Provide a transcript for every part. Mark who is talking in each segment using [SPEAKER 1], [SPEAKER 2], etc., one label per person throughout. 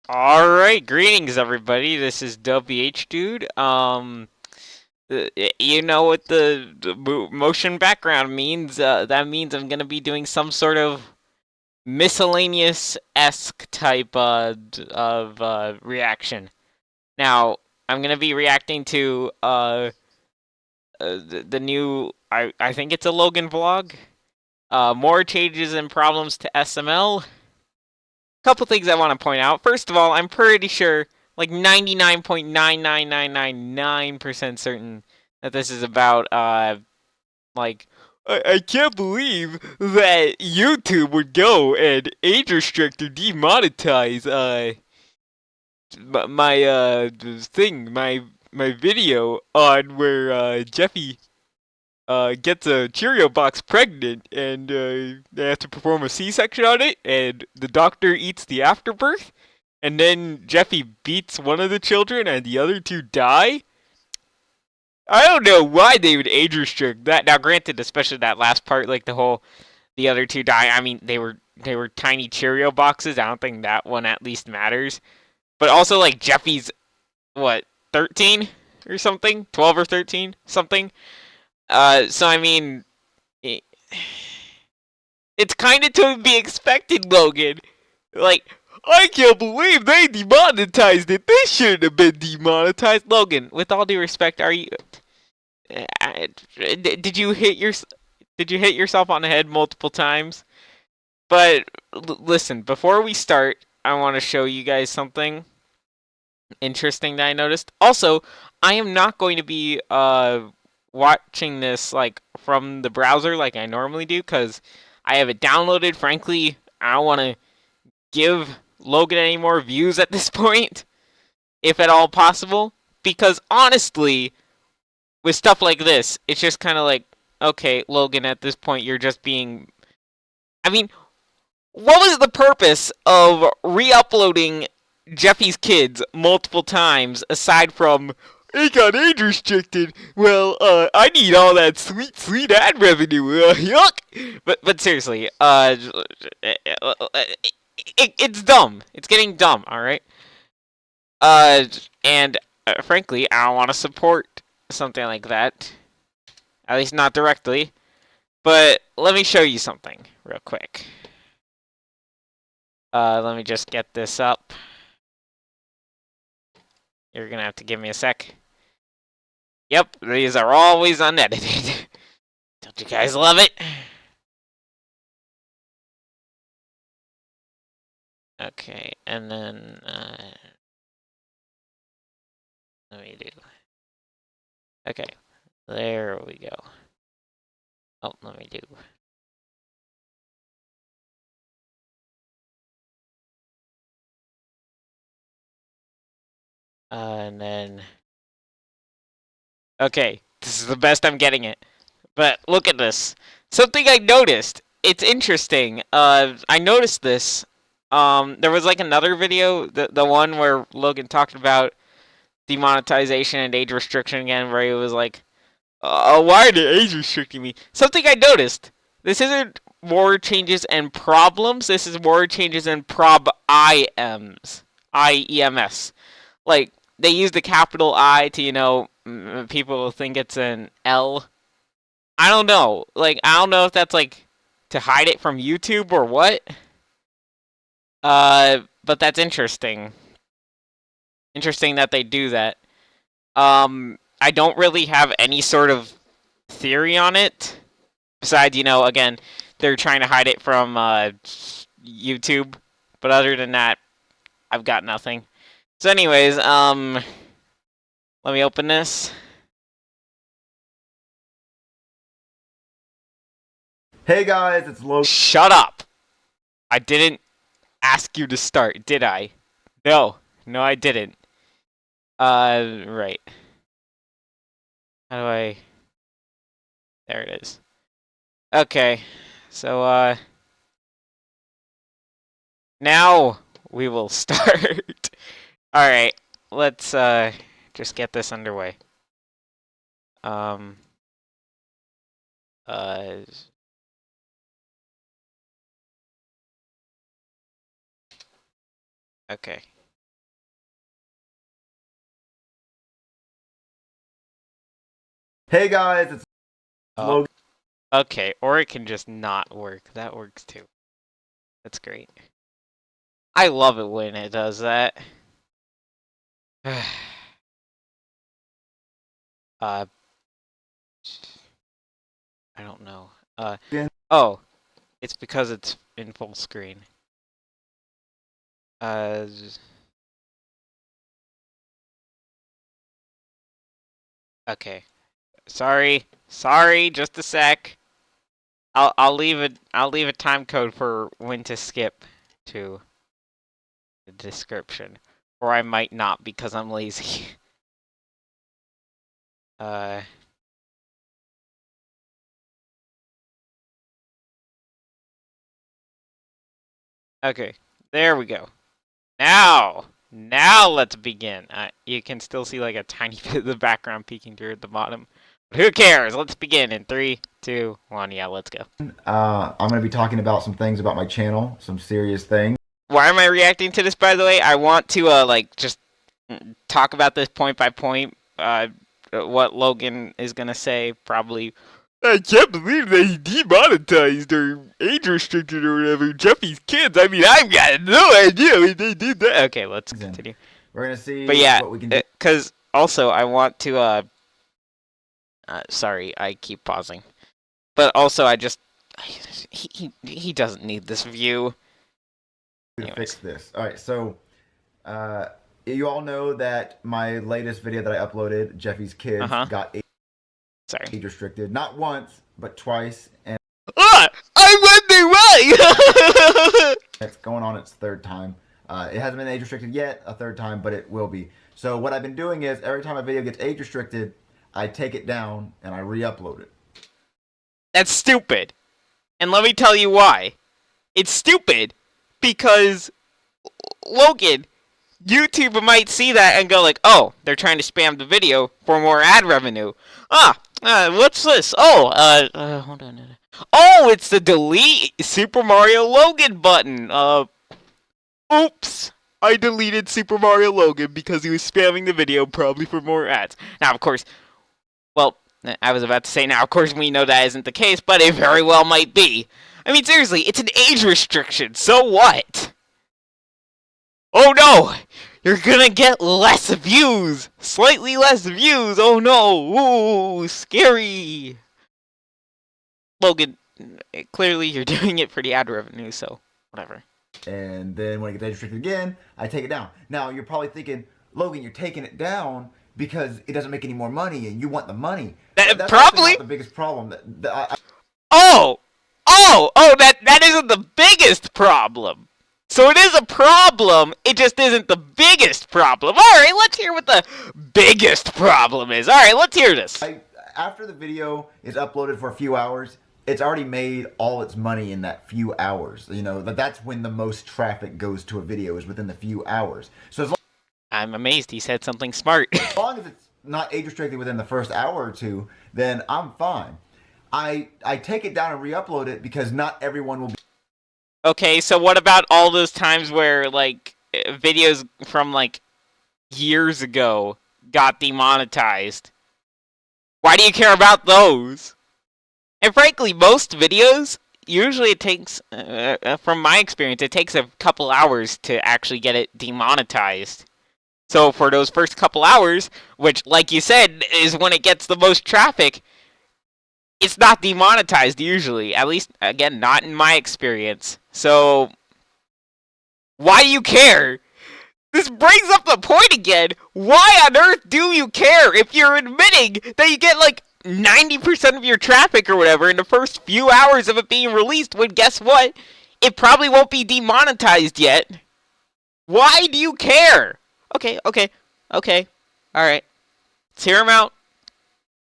[SPEAKER 1] Alright, greetings everybody. This is dabhdude. You know what the motion background means? That means I'm gonna be doing some sort of miscellaneous-esque type of reaction. Now, I'm gonna be reacting to the new I think it's a Logan vlog. More changes and problems to SML. Couple things I want to point out. First of all, I'm pretty sure, like 99.99999% certain that this is about, like, I can't believe that YouTube would go and age restrict or demonetize, my video on where, Jeffy, gets a Cheerio box pregnant and they have to perform a C-section on it, and the doctor eats the afterbirth, and then Jeffy beats one of the children and the other two die. I don't know why they would age restrict that. Now, granted, especially that last part, like the other two die. I mean, they were tiny Cheerio boxes. I don't think that one at least matters. But also, like Jeffy's what 13 or something, 12 or 13 something. So I mean, it's kind of to be expected, Logan. Like, I can't believe they demonetized it. This shouldn't have been demonetized. Logan, with all due respect, are you? Did you hit yourself on the head multiple times? But listen, before we start, I want to show you guys something interesting that I noticed. Also, I am not going to be watching this like from the browser like I normally do because I have it downloaded. Frankly, I don't want to give Logan any more views at this point, if at all possible. Because honestly, with stuff like this, it's just kind of like, okay, Logan, at this point, you're just being. I mean, what was the purpose of re uploading Jeffy's kids multiple times aside from. It got age restricted. Well, I need all that sweet, sweet ad revenue. Yuck. But seriously, it's dumb. It's getting dumb. All right. Uh, and frankly, I don't want to support something like that. At least not directly. But let me show you something real quick. Let me just get this up. You're gonna have to give me a sec. Yep, these are always unedited. Don't you guys love it? Okay, and then let me do. Okay, there we go. Oh, let me do. And then. Okay, this is the best I'm getting it. But look at this. Something I noticed. It's interesting. I noticed this. There was like another video, the one where Logan talked about demonetization and age restriction again, where he was like, why are they age restricting me? Something I noticed. This isn't more changes and problems. This is more changes and IEMs. IEMS. Like, they use the capital I to, people think it's an L. I don't know. Like, I don't know if that's, like, to hide it from YouTube or what. But that's interesting. Interesting that they do that. I don't really have any sort of theory on it. Besides, again, they're trying to hide it from YouTube. But other than that, I've got nothing. So anyways, let me open this.
[SPEAKER 2] Hey guys, it's Logan.
[SPEAKER 1] Shut up! I didn't ask you to start, did I? No. No, I didn't. Right. How do I... There it is. Okay. So, now we will start. Alright. Let's, just get this underway. Um... Uh... Okay.
[SPEAKER 2] Hey guys, it's
[SPEAKER 1] Oh,
[SPEAKER 2] Logan.
[SPEAKER 1] okay. Or it can just not work. That works too. That's great. I love it when it does that. uh, I don't know. Oh, it's because it's in full screen. Uh, okay. Sorry. Just a sec. I'll leave a time code for when to skip to the description, or I might not because I'm lazy. uh. Okay. There we go. Now let's begin. You can still see like a tiny bit of the background peeking through at the bottom. But who cares? Let's begin in 3, 2, 1. Yeah, let's go.
[SPEAKER 2] I'm going to be talking about some things about my channel, some serious things.
[SPEAKER 1] Why am I reacting to this, by the way? I want to like just talk about this point by point. What Logan is gonna say probably. I can't believe they demonetized or age restricted or whatever Jeffy's kids. I mean, I've got no idea when they did that. Okay, let's continue.
[SPEAKER 2] We're going to see
[SPEAKER 1] But yeah,
[SPEAKER 2] what we can do.
[SPEAKER 1] because also I want to. Sorry, I keep pausing. But also, he doesn't need this view.
[SPEAKER 2] To fix this. All right, so you all know that my latest video that I uploaded, Jeffy's kids, got age restricted. Not once, but twice. And
[SPEAKER 1] I wonder why!
[SPEAKER 2] it's going on its third time. It hasn't been age restricted yet, a third time, but it will be. So what I've been doing is every time a video gets age restricted, I take it down and I re-upload it.
[SPEAKER 1] That's stupid. And let me tell you why. It's stupid because, Logan, YouTube might see that and go like, oh, they're trying to spam the video for more ad revenue. What's this? Hold on. Oh, it's the delete Super Mario Logan button. Oops. I deleted Super Mario Logan because he was spamming the video, probably for more ads. Now, of course, well, I was about to say now, of course, we know that isn't the case, but it very well might be. I mean, seriously, it's an age restriction, so what? Oh no! You're gonna get less views! Slightly less views! Oh no! Ooh, scary! Logan, clearly you're doing it for the ad revenue, so whatever.
[SPEAKER 2] And then when it gets age restricted again, I take it down. Now, you're probably thinking, Logan, you're taking it down because it doesn't make any more money and you want the money. That's
[SPEAKER 1] probably
[SPEAKER 2] not the biggest problem.
[SPEAKER 1] That isn't the biggest problem. So it is a problem, it just isn't the biggest problem. Alright, let's hear what the biggest problem is. Alright, let's hear this.
[SPEAKER 2] After the video is uploaded for a few hours, it's already made all its money in that few hours. You know, that's when the most traffic goes to a video, is within the few hours. So
[SPEAKER 1] I'm amazed he said something smart.
[SPEAKER 2] as long as it's not age restricted within the first hour or two, then I'm fine. I take it down and re-upload it because not everyone will be.
[SPEAKER 1] Okay, so what about all those times where, like, videos from, like, years ago got demonetized? Why do you care about those? And frankly, most videos, usually it takes, from my experience, it takes a couple hours to actually get it demonetized. So for those first couple hours, which, like you said, is when it gets the most traffic, it's not demonetized usually. At least, again, not in my experience. So, why do you care? This brings up the point again. Why on earth do you care if you're admitting that you get like 90% of your traffic or whatever in the first few hours of it being released when guess what? It probably won't be demonetized yet. Why do you care? Okay. Alright. Let's hear him out.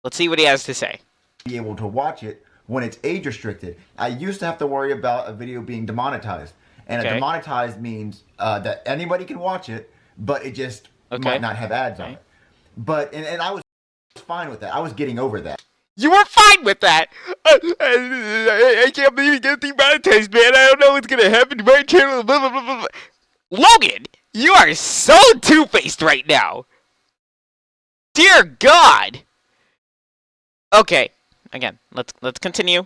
[SPEAKER 1] Let's see what he has to say.
[SPEAKER 2] Be able to watch it when it's age restricted. I used to have to worry about a video being demonetized. And a demonetized means that anybody can watch it, but it just might not have ads on it. But and I was fine with that. I was getting over that.
[SPEAKER 1] You were fine with that. I can't believe you get demonetized, man. I don't know what's gonna happen to my channel. Blah, blah, blah, blah. Logan, you are so two-faced right now. Dear God. Okay. Again, let's continue.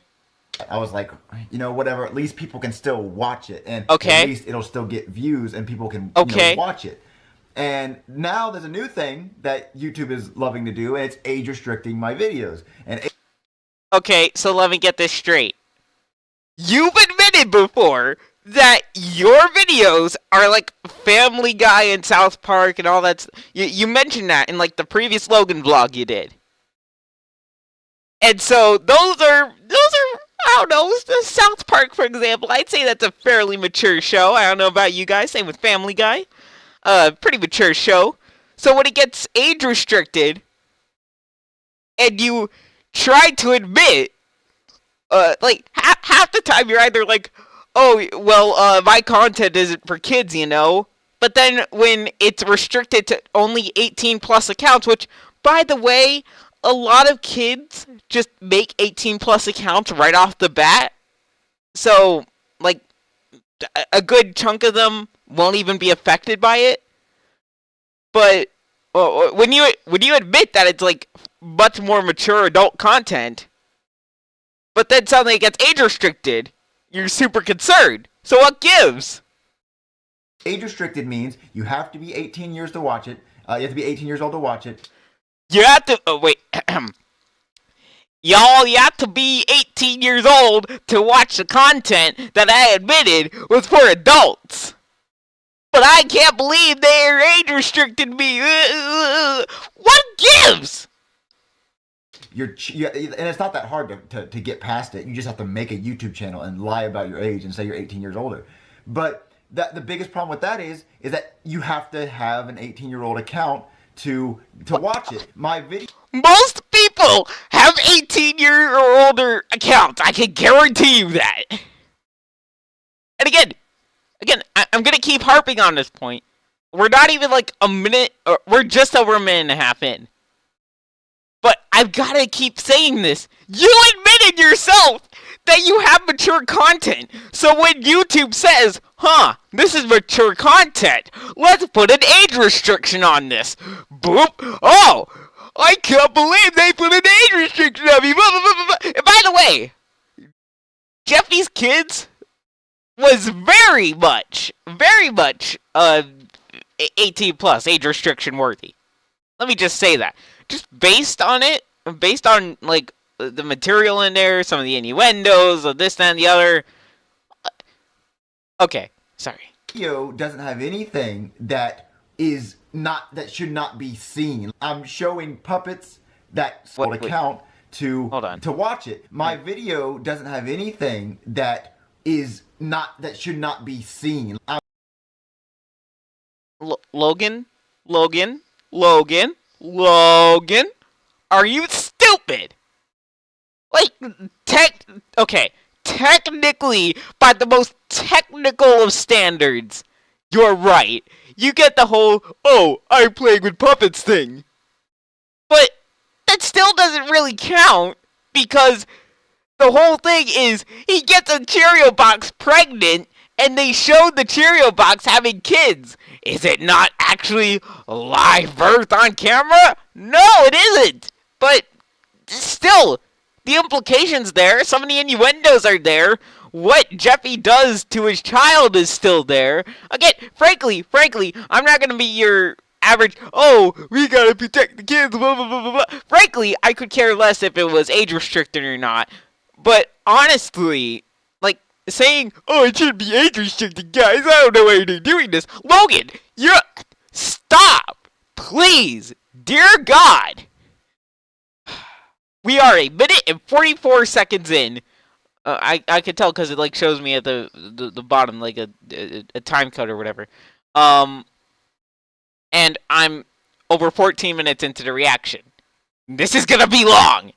[SPEAKER 2] I was like, whatever. At least people can still watch it, and at
[SPEAKER 1] Okay.
[SPEAKER 2] least it'll still get views, and people can,
[SPEAKER 1] Okay.
[SPEAKER 2] watch it. And now there's a new thing that YouTube is loving to do, and it's age restricting my videos. And
[SPEAKER 1] Okay, so let me get this straight. You've admitted before that your videos are like Family Guy and South Park and all that. You mentioned that in like the previous Logan vlog you did. And so I don't know, the South Park, for example, I'd say that's a fairly mature show. I don't know about you guys. Same with Family Guy. Pretty mature show. So when it gets age restricted, and you try to admit, like half the time you're either like, oh well, my content isn't for kids, you know. But then when it's restricted to only 18 plus accounts, which by the way, a lot of kids just make 18 plus accounts right off the bat. So like a good chunk of them won't even be affected by it. But when you admit that it's like much more mature adult content, but then suddenly it gets age restricted, you're super concerned. So what gives?
[SPEAKER 2] Age restricted means you have to be 18 years to watch it. You have to be 18 years old to watch it.
[SPEAKER 1] You have to. Oh, wait. Y'all, you have to be 18 years old to watch the content that I admitted was for adults. But I can't believe they're age restricted me. What gives?
[SPEAKER 2] And it's not that hard to get past it. You just have to make a YouTube channel and lie about your age and say you're 18 years older. But the biggest problem with that is that you have to have an 18-year-old account to watch it. My video.
[SPEAKER 1] Most people have 18-year or older accounts. I can guarantee you that. And again, I'm gonna keep harping on this point. We're not even like a minute, or we're just over a minute and a half in. But I've gotta keep saying this. You admitted yourself that you have mature content. So when YouTube says, this is mature content, let's put an age restriction on this. Boop. Oh, I can't believe they put an age restriction on me. And by the way, Jeffy's Kids was very much 18 plus, age restriction worthy. Let me just say that. Just based on like the material in there, some of the innuendos, of this, that, and the other. Okay, sorry.
[SPEAKER 2] Video doesn't have anything that should not be seen. I'm showing puppets that account to watch it. My video doesn't have anything that should not be seen.
[SPEAKER 1] Logan, are you stupid? Like, technically, by the most technical of standards, you're right. You get the whole, I'm playing with puppets thing. But that still doesn't really count, because the whole thing is, he gets a Cheerio box pregnant, and they showed the Cheerio box having kids. Is it not actually live birth on camera? No, it isn't. But still, the implications there, some of the innuendos are there. What Jeffy does to his child is still there. Again, frankly, I'm not gonna be your average, we gotta protect the kids, blah, blah, blah, blah. Frankly, I could care less if it was age restricted or not. But honestly, like, saying, it should be age restricted, guys, I don't know why they're doing this. Logan, stop! Please! Dear God! We are 1 minute and 44 seconds in. I can tell because it like shows me at the bottom like a time code or whatever. And I'm over 14 minutes into the reaction. This is gonna be long.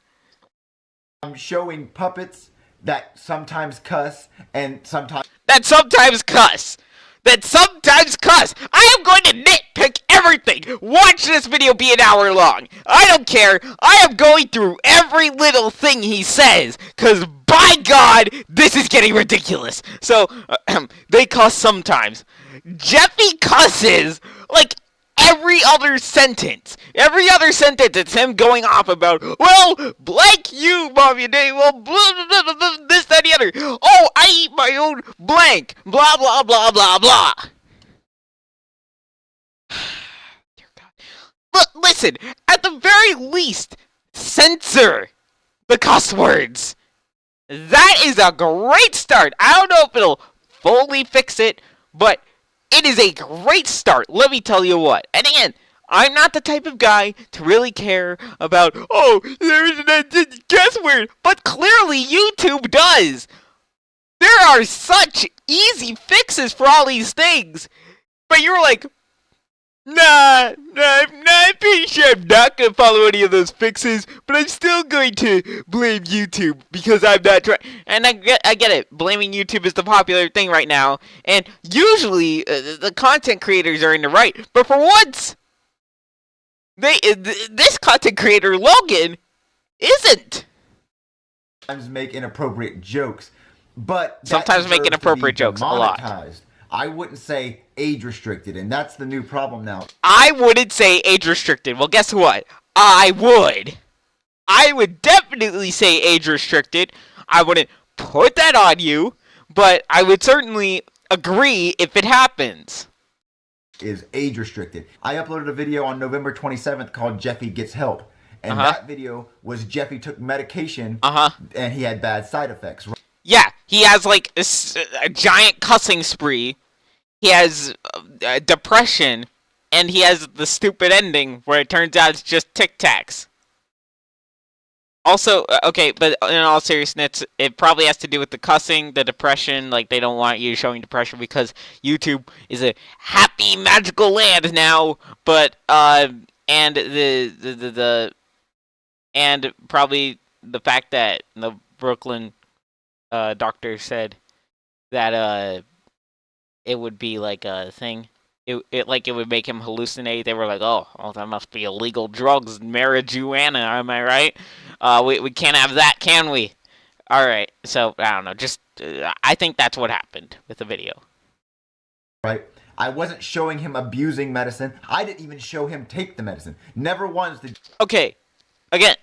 [SPEAKER 2] I'm showing puppets that sometimes cuss and sometimes
[SPEAKER 1] cuss. I am going to nitpick everything. Watch this video be an hour long. I don't care. I am going through every little thing he says. Because by God, this is getting ridiculous. So, they cuss sometimes. Jeffy cusses like every every other sentence, it's him going off about, well, blank you, mommy and daddy, well, blah, blah, blah, blah, this, that, and the other. Oh, I eat my own blank, blah, blah, blah, blah, blah. Dear God. Look, listen, at the very least, censor the cuss words. That is a great start. I don't know if it'll fully fix it, but it is a great start. Let me tell you what. And again, I'm not the type of guy to really care about, oh, there's a cuss word. But clearly YouTube does. There are such easy fixes for all these things. But you're like, I'm pretty sure I'm not going to follow any of those fixes, but I'm still going to blame YouTube because I'm not trying. And I get it. Blaming YouTube is the popular thing right now, and usually the content creators are in the right. But for once, this content creator, Logan, isn't.
[SPEAKER 2] Sometimes make inappropriate jokes, but
[SPEAKER 1] sometimes make inappropriate jokes a lot.
[SPEAKER 2] I wouldn't say age restricted, and that's the new problem now.
[SPEAKER 1] I wouldn't say age restricted. Well, guess what? I would. I would definitely say age restricted. I wouldn't put that on you, but I would certainly agree if it happens.
[SPEAKER 2] Is age restricted. I uploaded a video on November 27th called Jeffy Gets Help, and that video was Jeffy took medication and he had bad side effects.
[SPEAKER 1] Yeah, he has like a giant cussing spree. He has depression, and he has the stupid ending where it turns out it's just Tic Tacs. Also, okay, but in all seriousness, it probably has to do with the cussing, the depression. Like, they don't want you showing depression because YouTube is a happy, magical land now. But and and probably the fact that the Brooklyn doctor said that it would be like a thing. It would make him hallucinate. They were like, oh, that must be illegal drugs, marijuana. Am I right? We can't have that, can we? All right. So I don't know. Just I think that's what happened with the video.
[SPEAKER 2] Right. I wasn't showing him abusing medicine. I didn't even show him take the medicine. Never once did.
[SPEAKER 1] Okay. Again,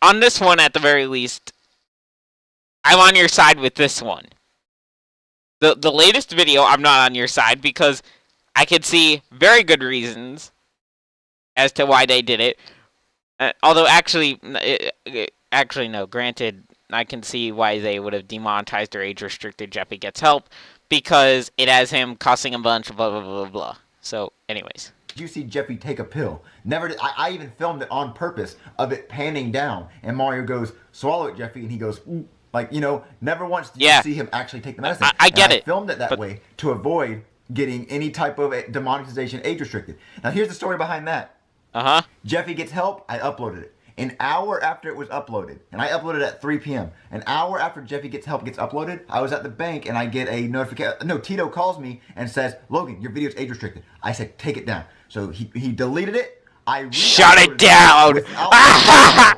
[SPEAKER 1] on this one at the very least, I'm on your side with this one. The latest video, I'm not on your side because I could see very good reasons as to why they did it. Although actually no. Granted, I can see why they would have demonetized or age restricted Jeffy Gets Help because it has him cussing a bunch, blah blah blah blah. So, anyways.
[SPEAKER 2] Did you see Jeffy take a pill? Never did. I even filmed it on purpose of it panning down, and Mario goes, "Swallow it, Jeffy," and he goes, "Ooh." Like, never once did you see him actually take the medicine.
[SPEAKER 1] I get it.
[SPEAKER 2] I filmed it that way to avoid getting any type of demonetization age restricted. Now, here's the story behind that. Jeffy Gets Help, I uploaded it. An hour after it was uploaded, and I uploaded at 3 p.m. An hour after Jeffy Gets Help gets uploaded, I was at the bank, and I get a notification. No, Tito calls me and says, "Logan, your video's age restricted." I said, "Take it down." So he deleted it. I
[SPEAKER 1] shut it down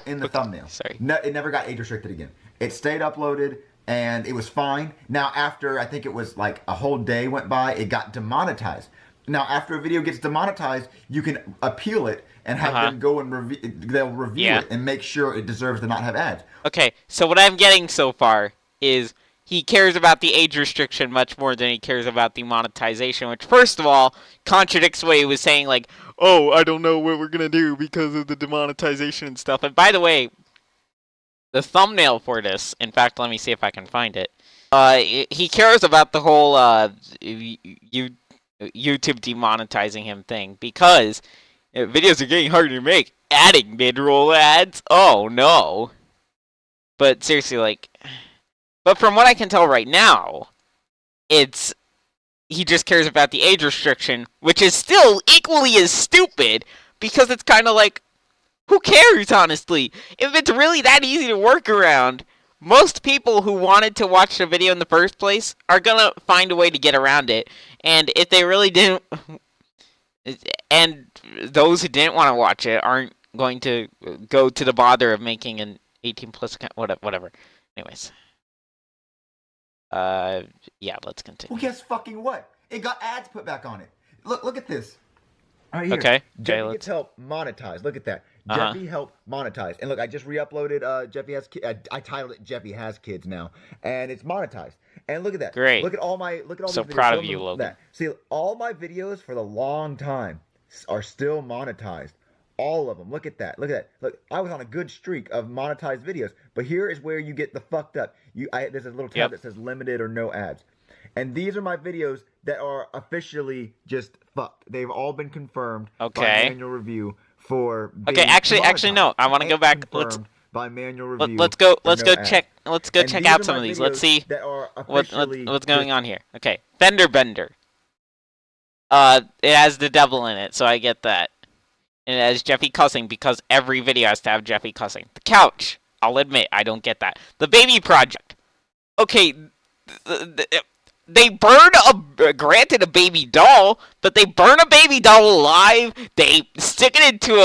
[SPEAKER 2] in the thumbnail.
[SPEAKER 1] Sorry.
[SPEAKER 2] No, it never got age restricted again. It stayed uploaded and it was fine. Now after I think it was like a whole day went by, it got demonetized. Now after a video gets demonetized, you can appeal it and have them go and they'll review it and make sure it deserves to not have ads.
[SPEAKER 1] Okay, so what I'm getting so far is he cares about the age restriction much more than he cares about the monetization, which first of all contradicts what he was saying, like, oh, I don't know what we're gonna do because of the demonetization and stuff. And by the way, the thumbnail for this, in fact, let me see if I can find it. He cares about the whole YouTube demonetizing him thing because videos are getting harder to make. Adding mid-roll ads? Oh no. But seriously, like, but from what I can tell right now, he just cares about the age restriction, which is still equally as stupid because it's kind of like, who cares, honestly? If it's really that easy to work around, most people who wanted to watch the video in the first place are going to find a way to get around it. And if they really didn't, and those who didn't want to watch it aren't going to go to the bother of making an 18 plus account, whatever. Anyways. Yeah, let's continue.
[SPEAKER 2] Well, guess fucking what? It got ads put back on it. Look at this. Right here.
[SPEAKER 1] Okay. Okay.
[SPEAKER 2] Jeffy gets help monetize. Look at that.
[SPEAKER 1] Uh-huh.
[SPEAKER 2] Jeffy help monetize. And look, I just re-uploaded. Jeffy has. I titled it Jeffy has kids now, and it's monetized. And look at that.
[SPEAKER 1] Great.
[SPEAKER 2] Look at all my. Look at all
[SPEAKER 1] So
[SPEAKER 2] these videos.
[SPEAKER 1] proud
[SPEAKER 2] Show
[SPEAKER 1] of you,
[SPEAKER 2] them
[SPEAKER 1] Logan.
[SPEAKER 2] that. See, all my videos for the long time are still monetized. All of them. Look at that. Look at that. Look, I was on a good streak of monetized videos, but here is where you get the fucked up. There's a little tab that says limited or no ads. And these are my videos that are officially just fucked. They've all been confirmed by manual review for being
[SPEAKER 1] actually no. I want to go back. Let's
[SPEAKER 2] by manual review.
[SPEAKER 1] Let's go check out some of these. Let's see what's going on here. Okay. Fender Bender. It has the devil in it, so I get that. And it has Jeffy cussing because every video has to have Jeffy cussing. The couch. I'll admit, I don't get that. The baby project. Okay, they burn granted a baby doll, but they burn a baby doll alive. They stick it into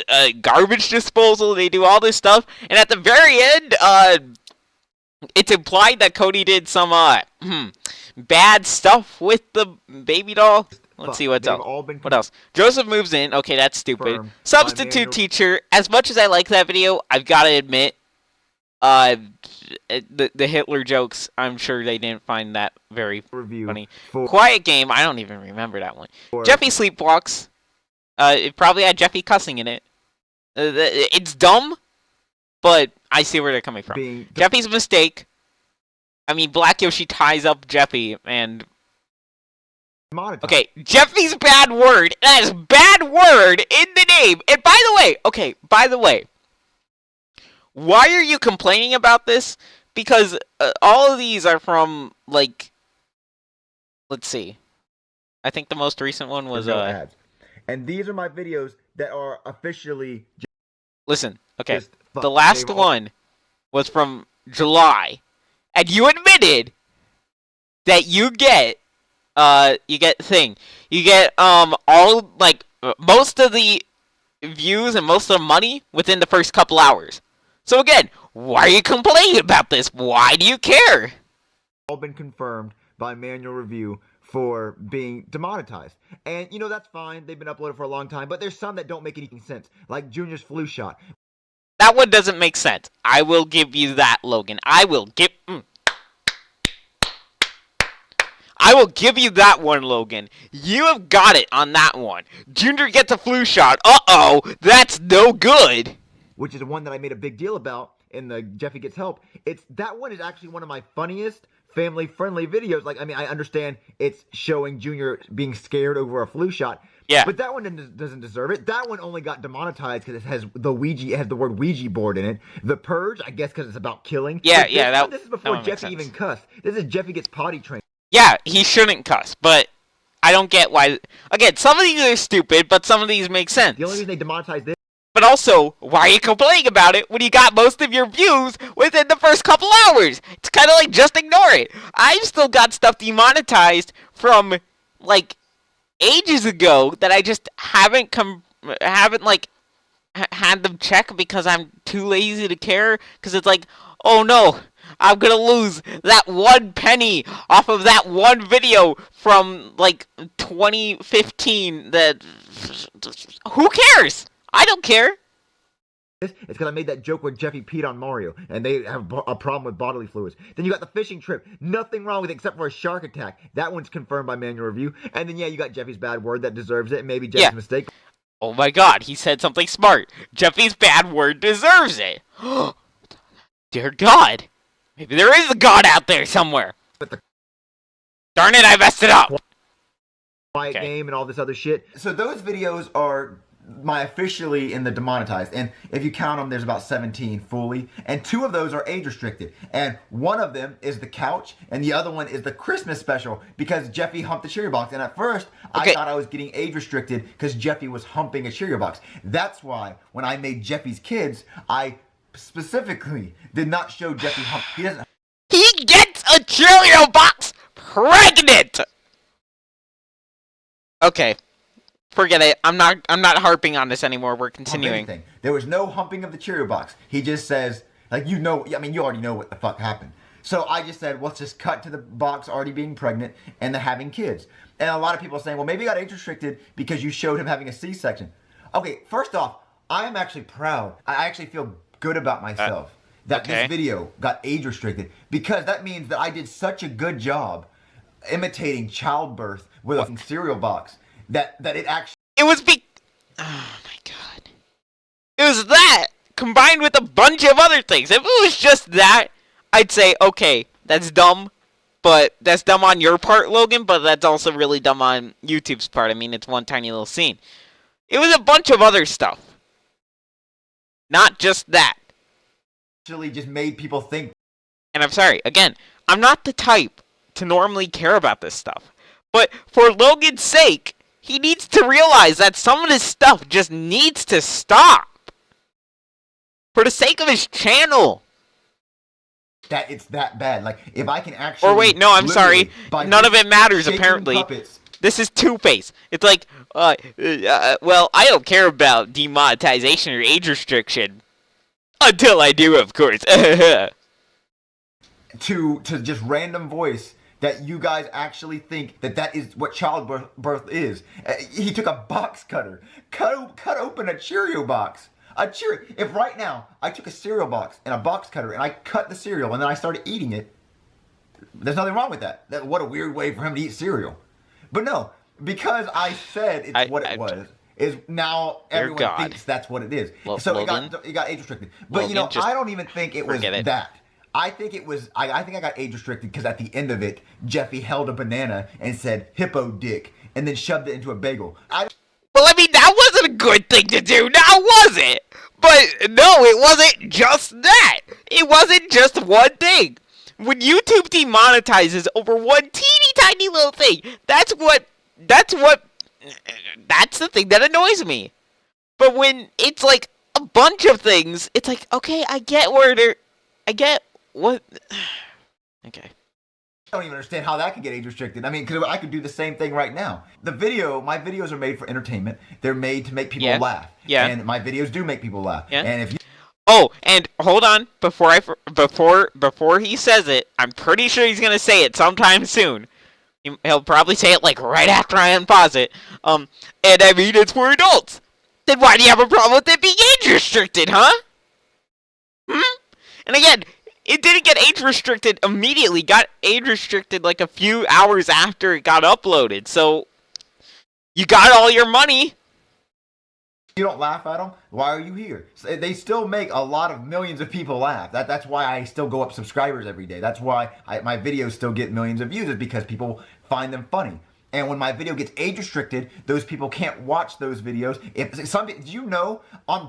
[SPEAKER 1] a garbage disposal. They do all this stuff, and at the very end, it's implied that Cody did some bad stuff with the baby doll. Let's see what's else. What else? Joseph moves in. Okay, that's stupid. Substitute teacher. As much as I like that video, I've got to admit, the Hitler jokes, I'm sure they didn't find that very funny. Quiet Game, I don't even remember that one. Jeffy Sleepwalks, it probably had Jeffy cussing in it. It's dumb, but I see where they're coming from. Jeffy's Mistake. I mean, Black Yoshi ties up Jeffy, and... Okay, Jeffy's Bad Word. That is bad word in the name. And by the way, why are you complaining about this? Because all of these are from, like, let's see. I think the most recent one was
[SPEAKER 2] ads. And these are my videos that are officially.
[SPEAKER 1] Listen, okay. The last one was from July, and you admitted that you get all, like, most of the views and most of the money within the first couple hours. So again, why are you complaining about this? Why do you care?
[SPEAKER 2] All been confirmed by manual review for being demonetized. And, you know, that's fine. They've been uploaded for a long time, but there's some that don't make any sense, like Junior's flu shot.
[SPEAKER 1] That one doesn't make sense. I will give you that, Logan. I will give you that one, Logan. You have got it on that one. Junior gets a flu shot. Uh-oh, that's no good.
[SPEAKER 2] Which is the one that I made a big deal about in the Jeffy Gets Help. That one is actually one of my funniest, family-friendly videos. Like, I mean, I understand it's showing Junior being scared over a flu shot.
[SPEAKER 1] Yeah.
[SPEAKER 2] But that one doesn't deserve it. That one only got demonetized because it has the word Ouija board in it. The Purge, I guess, because it's about killing.
[SPEAKER 1] Yeah,
[SPEAKER 2] this is before Jeffy even cussed. This is Jeffy Gets Potty Trained.
[SPEAKER 1] Yeah, he shouldn't cuss, but I don't get why. Again, some of these are stupid, but some of these make sense.
[SPEAKER 2] The only reason they demonetized this.
[SPEAKER 1] But also, why are you complaining about it when you got most of your views within the first couple hours? It's kind of like, just ignore it. I've still got stuff demonetized from, like, ages ago that I just haven't had them check because I'm too lazy to care. Because it's like, oh no, I'm gonna lose that 1 penny off of that one video from, like, 2015. Who cares? I don't care.
[SPEAKER 2] It's because I made that joke where Jeffy peed on Mario, and they have a problem with bodily fluids. Then you got the fishing trip. Nothing wrong with it except for a shark attack. That one's confirmed by manual review. And then, yeah, you got Jeffy's Bad Word that deserves it, and maybe Jeffy's Mistake.
[SPEAKER 1] Oh my god, he said something smart. Jeffy's Bad Word deserves it. Dear God. Maybe there is a God out there somewhere. Darn it, I messed it up.
[SPEAKER 2] Quiet Game and all this other shit. So those videos are my officially in the demonetized, and if you count them, there's about 17 fully, and 2 of those are age restricted, and one of them is the couch, and the other one is the Christmas special because Jeffy humped the Cheerio box. And at first I thought I was getting age restricted because Jeffy was humping a Cheerio box. That's why when I made Jeffy's Kids, I specifically did not show Jeffy hump.
[SPEAKER 1] He gets a Cheerio box pregnant. Okay. Forget it. I'm not harping on this anymore. We're continuing.
[SPEAKER 2] There was no humping of the Cheerio box. He just says, like, you know, I mean, you already know what the fuck happened. So I just said, let's just cut to the box already being pregnant and the having kids. And a lot of people are saying, well, maybe he got age restricted because you showed him having a C-section. Okay, first off, I am actually proud. I actually feel good about myself that this video got age restricted, because that means that I did such a good job imitating childbirth with a cereal box that it actually...
[SPEAKER 1] It was oh my god. It was that combined with a bunch of other things. If it was just that, I'd say, okay, that's dumb. But that's dumb on your part, Logan, but that's also really dumb on YouTube's part. I mean, it's one tiny little scene. It was a bunch of other stuff. Not just that.
[SPEAKER 2] Actually just made people think.
[SPEAKER 1] And I'm sorry, again, I'm not the type to normally care about this stuff. But for Logan's sake, he needs to realize that some of this stuff just needs to stop. For the sake of his channel.
[SPEAKER 2] That it's that bad. Like, if I can actually...
[SPEAKER 1] Or wait, no, I'm sorry. None of it matters, apparently.
[SPEAKER 2] Puppets.
[SPEAKER 1] This is Two-Face. It's like, well, I don't care about demonetization or age restriction. Until I do, of course.
[SPEAKER 2] to just random voice that you guys actually think that is what childbirth is. He took a box cutter, cut open a Cheerio box. If right now I took a cereal box and a box cutter and I cut the cereal and then I started eating it, there's nothing wrong with that. What a weird way for him to eat cereal. But no, because I said it's what it was, is now everyone thinks that's what it is. So it got age restricted. But Logan, I don't even think it was that. I think it was. I think I got age restricted because at the end of it, Jeffy held a banana and said "hippo dick" and then shoved it into a bagel.
[SPEAKER 1] Well, I mean, that wasn't a good thing to do, now was it? But no, it wasn't just that. It wasn't just one thing. When YouTube demonetizes over one teeny tiny little thing, that's the thing that annoys me. But when it's like a bunch of things, it's like, okay, I get what... Okay.
[SPEAKER 2] I don't even understand how that could get age restricted. I mean, because I could do the same thing right now. My videos are made for entertainment. They're made to make people laugh.
[SPEAKER 1] Yeah.
[SPEAKER 2] And my videos do make people laugh.
[SPEAKER 1] Yeah.
[SPEAKER 2] And if you...
[SPEAKER 1] Oh, and hold on, before he says it, I'm pretty sure he's gonna say it sometime soon. He'll probably say it like right after I unpause it. And I mean, it's for adults. Then why do you have a problem with it being age restricted, huh? And again, it didn't get age restricted immediately. Got age restricted like a few hours after it got uploaded. So you got all your money.
[SPEAKER 2] You don't laugh at them? Why are you here? They still make a lot of millions of people laugh. That's why I still go up subscribers every day. That's why my videos still get millions of views, is because people find them funny. And when my video gets age restricted, those people can't watch those videos. Do you know,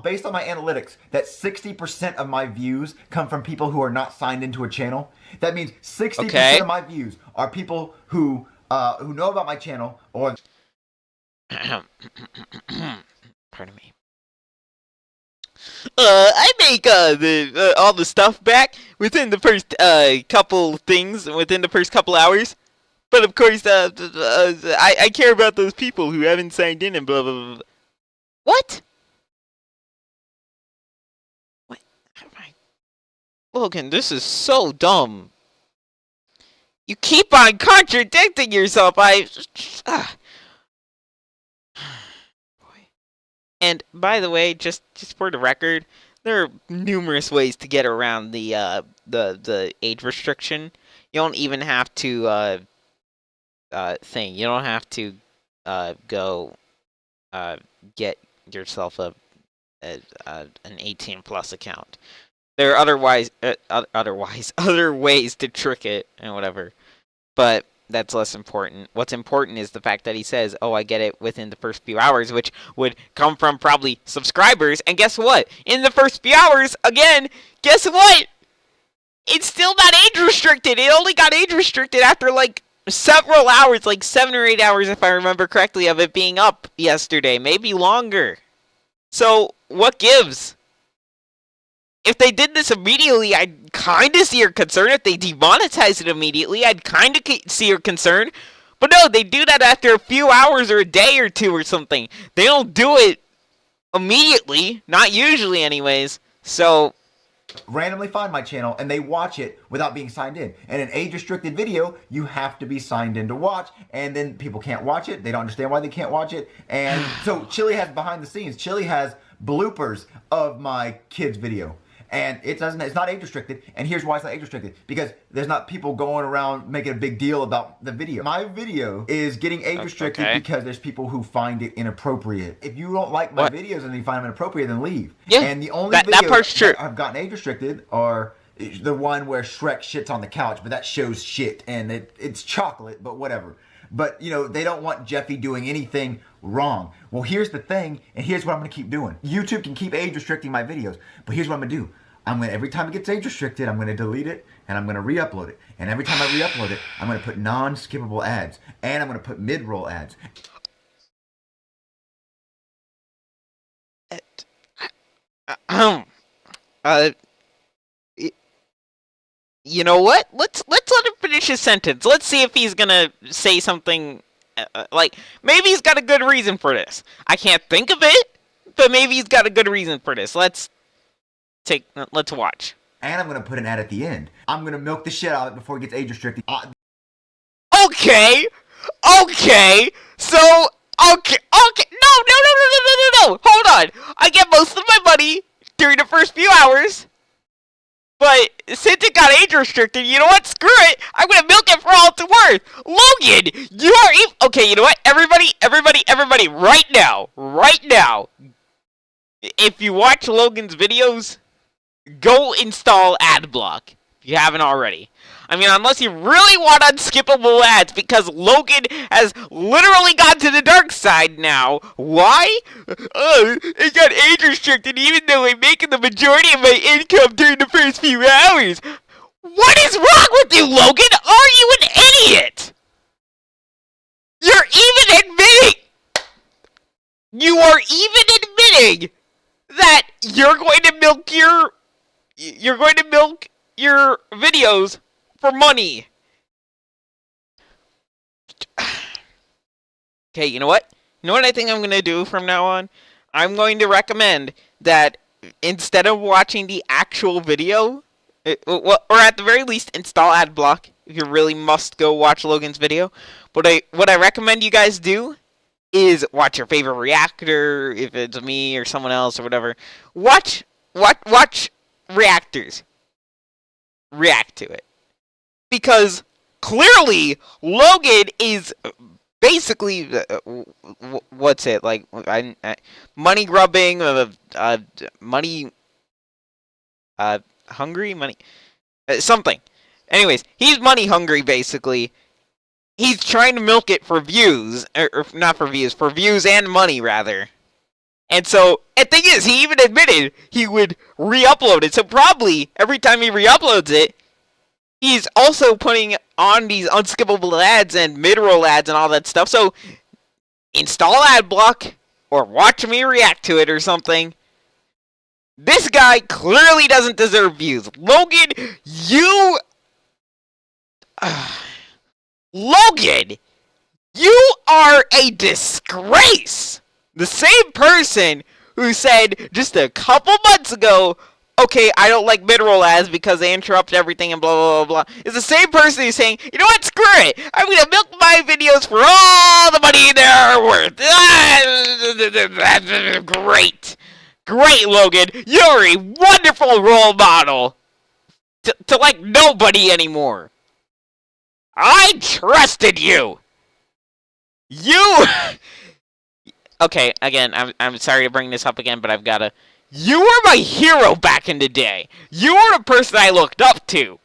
[SPEAKER 2] based on my analytics, that 60% of my views come from people who are not signed into a channel? That means 60% of my views are people who know about my channel or...
[SPEAKER 1] Pardon me. I make all the stuff back within the first couple things, within the first couple hours. But of course, I care about those people who haven't signed in and blah blah blah. What? What? Logan, this is so dumb. You keep on contradicting yourself. And by the way, just for the record, there are numerous ways to get around the age restriction. You don't even have to You don't have to go get yourself an 18+ account. There are other ways to trick it and whatever, but that's less important. What's important is the fact that he says, "Oh, I get it within the first few hours," which would come from probably subscribers. And guess what? In the first few hours, again, guess what? It's still not age restricted. It only got age restricted after like several hours, like 7 or 8 hours, if I remember correctly, of it being up yesterday, maybe longer. So what gives? If they did this immediately, I'd kind of see your concern. If they demonetized it immediately, I'd kind of see your concern. But no, they do that after a few hours or a day or two or something. They don't do it immediately. Not usually anyways. So,
[SPEAKER 2] randomly find my channel and they watch it without being signed in. And an age-restricted video, you have to be signed in to watch, and then people can't watch it. They don't understand why they can't watch it. And so Chili has behind the scenes. Chili has bloopers of my kids' video. And it's not age restricted. And here's why it's not age restricted. Because there's not people going around making a big deal about the video. My video is getting age restricted because there's people who find it inappropriate. If you don't like my videos and you find them inappropriate, then leave.
[SPEAKER 1] Yeah,
[SPEAKER 2] and the only videos that I've gotten age restricted are the one where Shrek shits on the couch, but that shows shit and it's chocolate, but whatever. But, you know, they don't want Jeffy doing anything wrong. Well, here's the thing, and here's what I'm going to keep doing. YouTube can keep age restricting my videos, but here's what I'm going to do. Every time it gets age restricted, I'm going to delete it, and I'm going to re-upload it. And every time I re-upload it, I'm going to put non-skippable ads, and I'm going to put mid-roll ads.
[SPEAKER 1] You know what? Let's let him finish his sentence. Let's see if he's gonna say something like maybe he's got a good reason for this. I can't think of it, but maybe he's got a good reason for this. Let's watch.
[SPEAKER 2] And I'm gonna put an ad at the end. I'm gonna milk the shit out of it before it gets age restricted.
[SPEAKER 1] Okay. So okay. No. Hold on. I get most of my money during the first few hours. But since it got age restricted, you know what? Screw it. I'm gonna milk it for all it's worth. Logan, you are okay. You know what? Everybody, right now. If you watch Logan's videos, go install AdBlock if you haven't already. I mean, unless you really want unskippable ads, because Logan has literally gone to the dark side now. Why? It got age restricted even though I'm making the majority of my income during the first few hours. What is wrong with you, Logan? Are you an idiot? You are even admitting that you're going to milk your videos for money. Okay, you know what? You know what I think I'm going to do from now on? I'm going to recommend that instead of watching the actual video, or at the very least, install AdBlock if you really must go watch Logan's video. What I recommend you guys do is watch your favorite reactor, if it's me or someone else or whatever. Watch reactors. React to it. Because clearly Logan is basically what's it like? Money grubbing, money hungry, money something. Anyways, he's money hungry basically. He's trying to milk it for views, or not for views, for views and money rather. And so, the thing is, he even admitted he would re-upload it. So probably every time he re-uploads it, he's also putting on these unskippable ads and mid-roll ads and all that stuff. So, install AdBlock or watch me react to it or something. This guy clearly doesn't deserve views. Logan, Logan, you are a disgrace. The same person who said just a couple months ago, okay, I don't like mid-roll ads because they interrupt everything and blah, blah, blah, blah, is the same person who's saying, you know what, screw it. I'm going to milk my videos for all the money they're worth. Great. Great, Logan. You're a wonderful role model to like nobody anymore. I trusted you. Okay, again, I'm sorry to bring this up again, but I've gotta. You were my hero back in the day. You were the person I looked up to.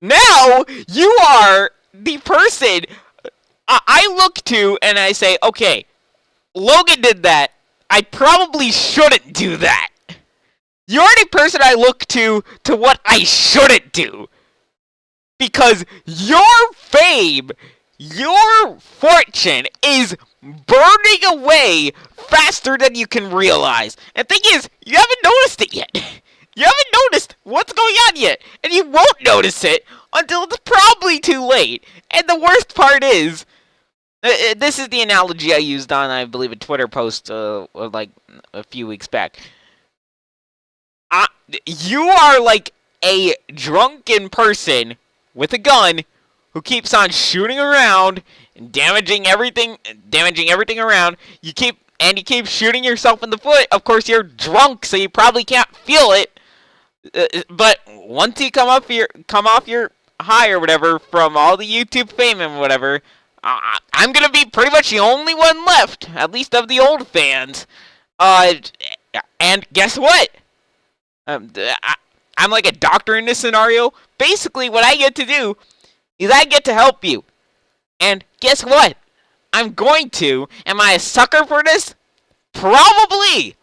[SPEAKER 1] Now, you are the person I look to and I say, okay, Logan did that. I probably shouldn't do that. You're the person I look to what I shouldn't do. Because your fame, your fortune is burning away faster than you can realize. And the thing is, you haven't noticed it yet. You haven't noticed what's going on yet. And you won't notice it until it's probably too late. And the worst part is, this is the analogy I used on, I believe, a Twitter post like a few weeks back. I, you are like a drunken person with a gun who keeps on shooting around and damaging everything around. You keep shooting yourself in the foot. Of course, you're drunk, so you probably can't feel it. But once you come off your high or whatever from all the YouTube fame and whatever, I'm gonna be pretty much the only one left, at least of the old fans. Uh, and guess what? I'm like a doctor in this scenario. Basically, what I get to do is I get to help you. And guess what? I'm going to. Am I a sucker for this? Probably.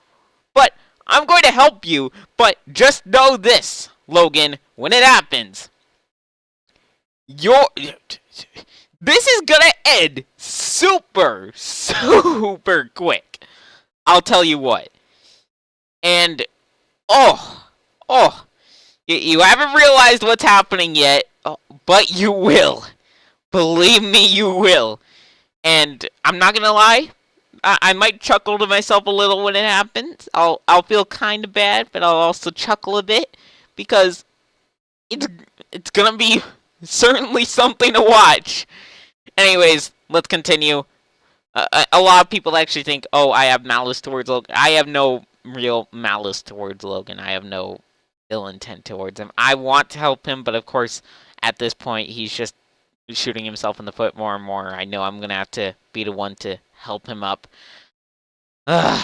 [SPEAKER 1] But I'm going to help you. But just know this, Logan, when it happens, this is gonna end super quick. I'll tell you what. And oh, you haven't realized what's happening yet, but you will. Believe me, you will. And I'm not gonna lie, I might chuckle to myself a little when it happens. I'll feel kind of bad, but I'll also chuckle a bit because it's gonna be certainly something to watch. Anyways, let's continue. A lot of people actually think, oh, I have malice towards Logan. I have no real malice towards Logan. I have no ill intent towards him. I want to help him, but of course, at this point, he's just shooting himself in the foot more and more. I know I'm going to have to be the one to help him up. Right.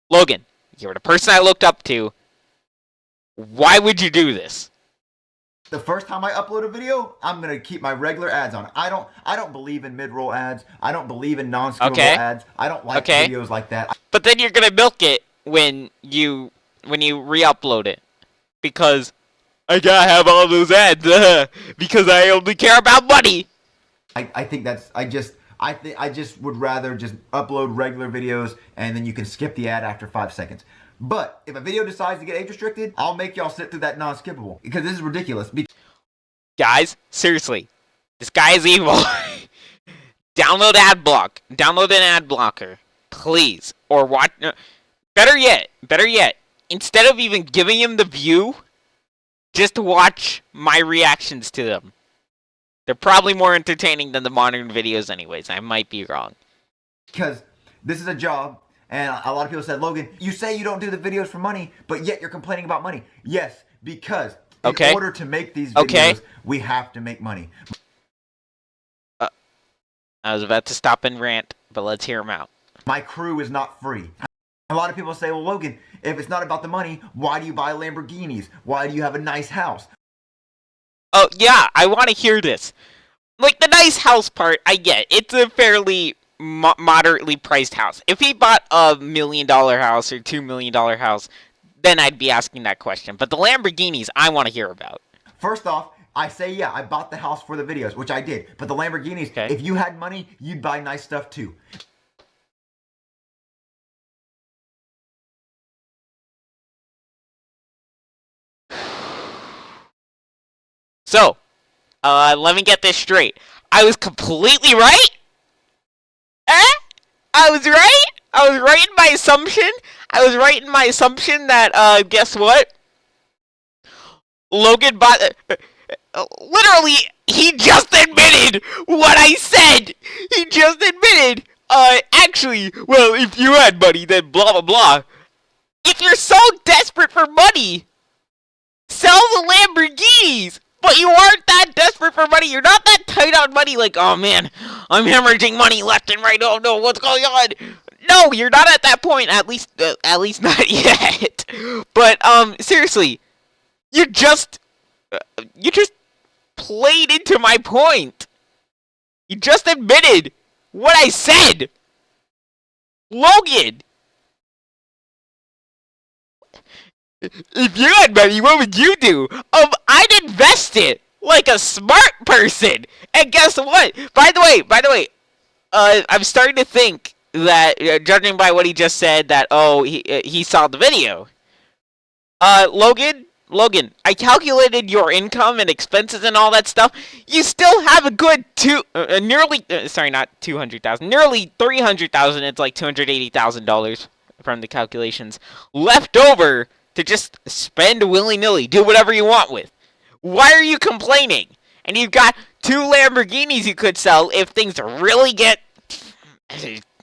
[SPEAKER 1] Logan, you're the person I looked up to. Why would you do this?
[SPEAKER 2] The first time I upload a video, I'm gonna keep my regular ads on. I don't believe in mid-roll ads. I don't believe in non-skippable ads. I don't like videos like that.
[SPEAKER 1] But then you're gonna milk it when you re-upload it, because I gotta have all those ads because I only care about money.
[SPEAKER 2] I think that's I just would rather just upload regular videos and then you can skip the ad after 5 seconds. But if a video decides to get age restricted, I'll make y'all sit through that non-skippable because this is ridiculous.
[SPEAKER 1] Guys, seriously, this guy is evil. Download ad block. Download an ad blocker, please. Or watch. Better yet, instead of even giving him the view, just watch my reactions to them. They're probably more entertaining than the modern videos, anyways. I might be wrong.
[SPEAKER 2] Because this is a job. And a lot of people said, Logan, you say you don't do the videos for money, but yet you're complaining about money. Yes, because in order to make these videos, we have to make money.
[SPEAKER 1] I was about to stop and rant, but let's hear him out.
[SPEAKER 2] My crew is not free. A lot of people say, well, Logan, if it's not about the money, why do you buy Lamborghinis? Why do you have a nice house?
[SPEAKER 1] Oh, yeah, I want to hear this. Like, the nice house part, I get. It's a fairly moderately priced house. If he bought a $1 million house or $2 million house, then I'd be asking that question. But the Lamborghinis, I want to hear about.
[SPEAKER 2] First off, I say, yeah, I bought the house for the videos, which I did. But the Lamborghinis, if you had money, you'd buy nice stuff too.
[SPEAKER 1] So, let me get this straight. I was completely right? I was right? I was right in my assumption? I was right in my assumption that, guess what? Logan bought... literally, he just admitted what I said! He just admitted, actually, well, if you had money, then blah, blah, blah. If you're so desperate for money, sell the Lamborghinis! But you aren't that desperate for money. You're not that tight on money. Like, oh man, I'm hemorrhaging money left and right. Oh no, what's going on? No, you're not at that point. At least not yet. But seriously, you just played into my point. You just admitted what I said, Logan. If you had money, what would you do? I'd invest it like a smart person. And guess what? By the way, I'm starting to think that, judging by what he just said, that he saw the video. Logan, I calculated your income and expenses and all that stuff. You still have a good nearly not 200,000, nearly 300,000. It's like $280,000 from the calculations left over to just spend willy-nilly, do whatever you want with. Why are you complaining? And you've got 2 Lamborghinis you could sell if things really get...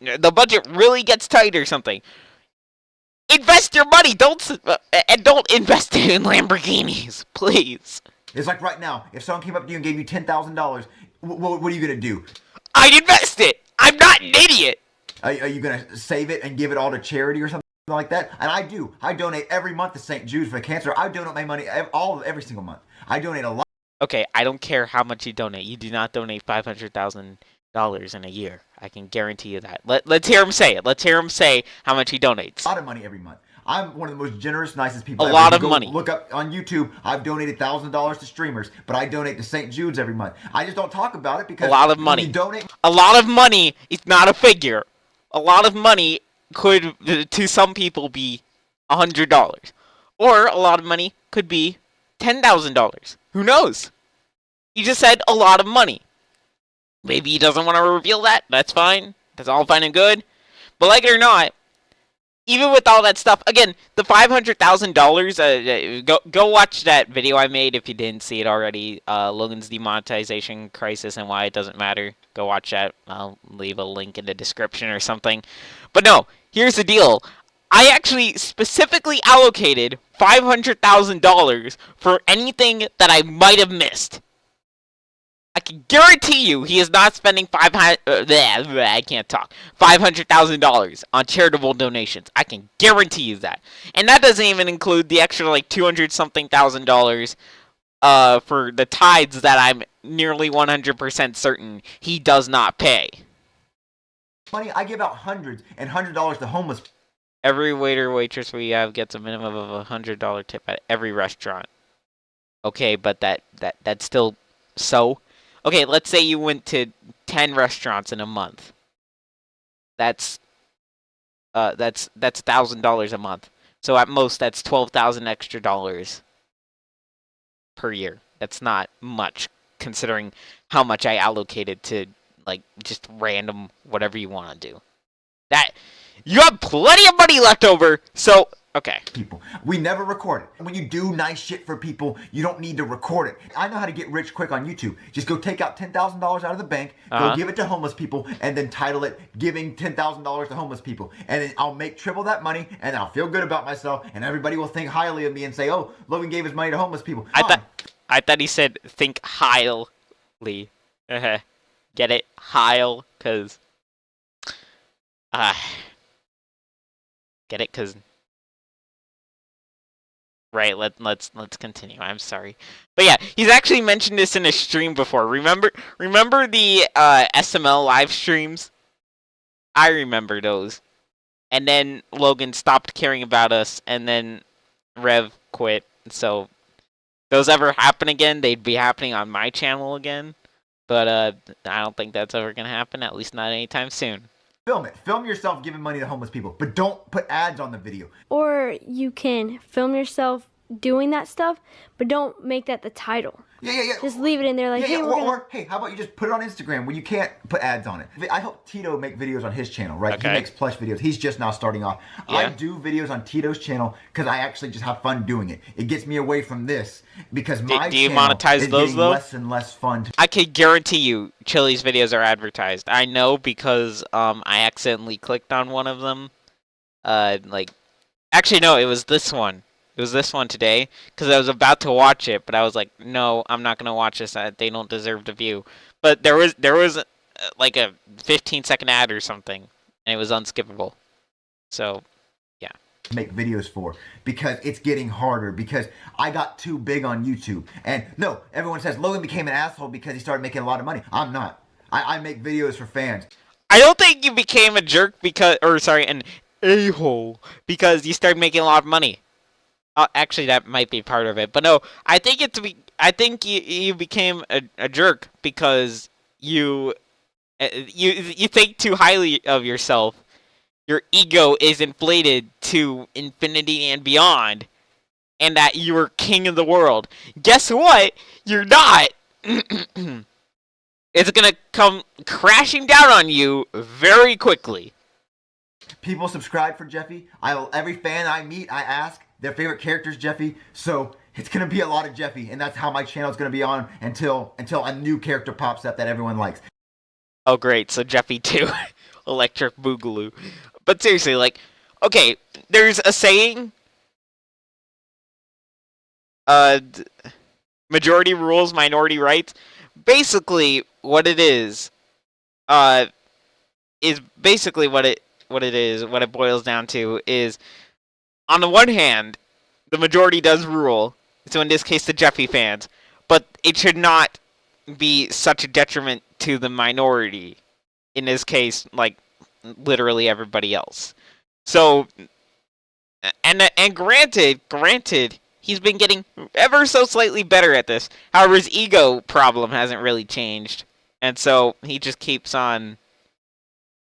[SPEAKER 1] the budget really gets tight or something. Invest your money, don't invest it in Lamborghinis, please.
[SPEAKER 2] It's like right now, if someone came up to you and gave you $10,000, what are you gonna do?
[SPEAKER 1] I'd invest it. I'm not an idiot.
[SPEAKER 2] Are you gonna save it and give it all to charity or something like that? And I do. I donate every month to St. Jude's for cancer. I donate my money every single month. I donate a lot.
[SPEAKER 1] Okay, I don't care how much you donate. You do not donate $500,000 in a year. I can guarantee you that. Let's hear him say it. Let's hear him say how much he donates.
[SPEAKER 2] A lot of money every month. I'm one of the most generous, nicest people ever.
[SPEAKER 1] A lot of money.
[SPEAKER 2] Look up on YouTube. I've donated $1,000 to streamers, but I donate to St. Jude's every month. I just don't talk about it because
[SPEAKER 1] a lot of money.
[SPEAKER 2] You donate.
[SPEAKER 1] A lot of money is not a figure. A lot of money could, to some people, be $100, or a lot of money could be $10,000. Who knows? He just said a lot of money. Maybe he doesn't want to reveal that. That's fine. That's all fine and good. But like it or not, even with all that stuff, again, the $500,000. Go watch that video I made if you didn't see it already. Logan's demonetization crisis and why it doesn't matter. Go watch that. I'll leave a link in the description or something. But no, here's the deal. I actually specifically allocated $500,000 for anything that I might have missed. I can guarantee you he is not spending $500,000 on charitable donations. I can guarantee you that. And that doesn't even include the extra like 200-something thousand dollars for the tithes that I'm nearly 100% certain he does not pay.
[SPEAKER 2] Money, I give out hundreds and $100 to homeless.
[SPEAKER 1] Every waiter or waitress we have gets a minimum of $100 tip at every restaurant. Okay, but that's still so. Okay, let's say you went to 10 restaurants in a month. That's $1,000 a month. So at most, that's $12,000 extra dollars per year. That's not much, considering how much I allocated to like just random whatever you want to do. That you have plenty of money left over. So okay.
[SPEAKER 2] People. We never record it. When you do nice shit for people, you don't need to record it. I know how to get rich quick on YouTube. Just go take out $10,000 out of the bank, go give it to homeless people, and then title it "Giving $10,000 to Homeless People." And then I'll make triple that money, and I'll feel good about myself, and everybody will think highly of me and say, "Oh, Logan gave his money to homeless people."
[SPEAKER 1] I thought he said think highly. Get it? Heil, cause get it? Cause right, let's continue. I'm sorry. But yeah, he's actually mentioned this in a stream before. Remember the SML live streams? I remember those. And then Logan stopped caring about us, and then Rev quit. So if those ever happen again, they'd be happening on my channel again. But I don't think that's ever gonna happen, at least not anytime soon.
[SPEAKER 2] Film it. Film yourself giving money to homeless people, but don't put ads on the video.
[SPEAKER 3] Or you can film yourself doing that stuff, but don't make that the title.
[SPEAKER 2] Yeah.
[SPEAKER 3] Just leave it in there like, hey,
[SPEAKER 2] or hey, how about you just put it on Instagram when you can't put ads on it? I help Tito make videos on his channel, right? Okay. He makes plush videos. He's just now starting off. Yeah. I do videos on Tito's channel because I actually just have fun doing it. It gets me away from this because my
[SPEAKER 1] do you
[SPEAKER 2] channel
[SPEAKER 1] monetize
[SPEAKER 2] is
[SPEAKER 1] those
[SPEAKER 2] getting
[SPEAKER 1] though?
[SPEAKER 2] less and less fun.
[SPEAKER 1] I can guarantee you Chili's videos are advertised. I know because I accidentally clicked on one of them. Actually no, it was this one. It was this one today, because I was about to watch it, but I was like, no, I'm not going to watch this. They don't deserve the view. But there was like a 15-second ad or something, and it was unskippable. So, yeah.
[SPEAKER 2] Make videos for, because it's getting harder, because I got too big on YouTube. And no, everyone says Logan became an asshole because he started making a lot of money. I'm not. I make videos for fans.
[SPEAKER 1] I don't think you became a jerk an a-hole because you started making a lot of money. Actually, that might be part of it, but no, I think you became a jerk because you think too highly of yourself. Your ego is inflated to infinity and beyond, and that you are king of the world. Guess what? You're not. It's gonna come crashing down on you very quickly.
[SPEAKER 2] People subscribe for Jeffy. Every fan I meet, I ask their favorite character is Jeffy. So it's gonna be a lot of Jeffy, and that's how my channel is gonna be on until a new character pops up that everyone likes.
[SPEAKER 1] Oh great, so Jeffy too. Electric Boogaloo. But seriously, like, okay, there's a saying, majority rules, minority rights. Basically, what it is basically what it boils down to is, on the one hand, the majority does rule, so in this case the Jeffy fans, but it should not be such a detriment to the minority, in this case, like, literally everybody else. So, and granted, he's been getting ever so slightly better at this. However, his ego problem hasn't really changed, and so he just keeps on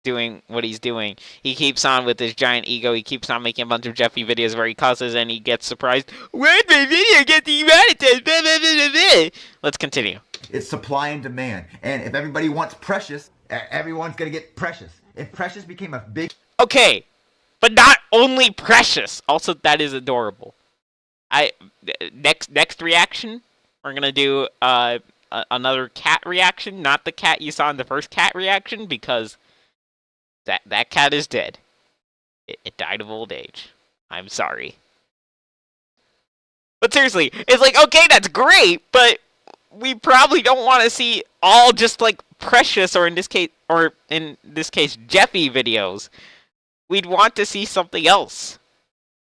[SPEAKER 1] doing what he's doing. He keeps on with his giant ego. He keeps on making a bunch of Jeffy videos where he cusses and he gets surprised. Where'd my video get demonetized? Let's continue.
[SPEAKER 2] It's supply and demand. And if everybody wants Precious, everyone's going to get Precious. If Precious became a big...
[SPEAKER 1] Okay, but not only Precious. Also, that is adorable. Next reaction, we're going to do another cat reaction. Not the cat you saw in the first cat reaction, because... That cat is dead. It died of old age. I'm sorry. But seriously, it's like, okay, that's great, but we probably don't want to see all just like Precious, or in this case Jeffy videos. We'd want to see something else.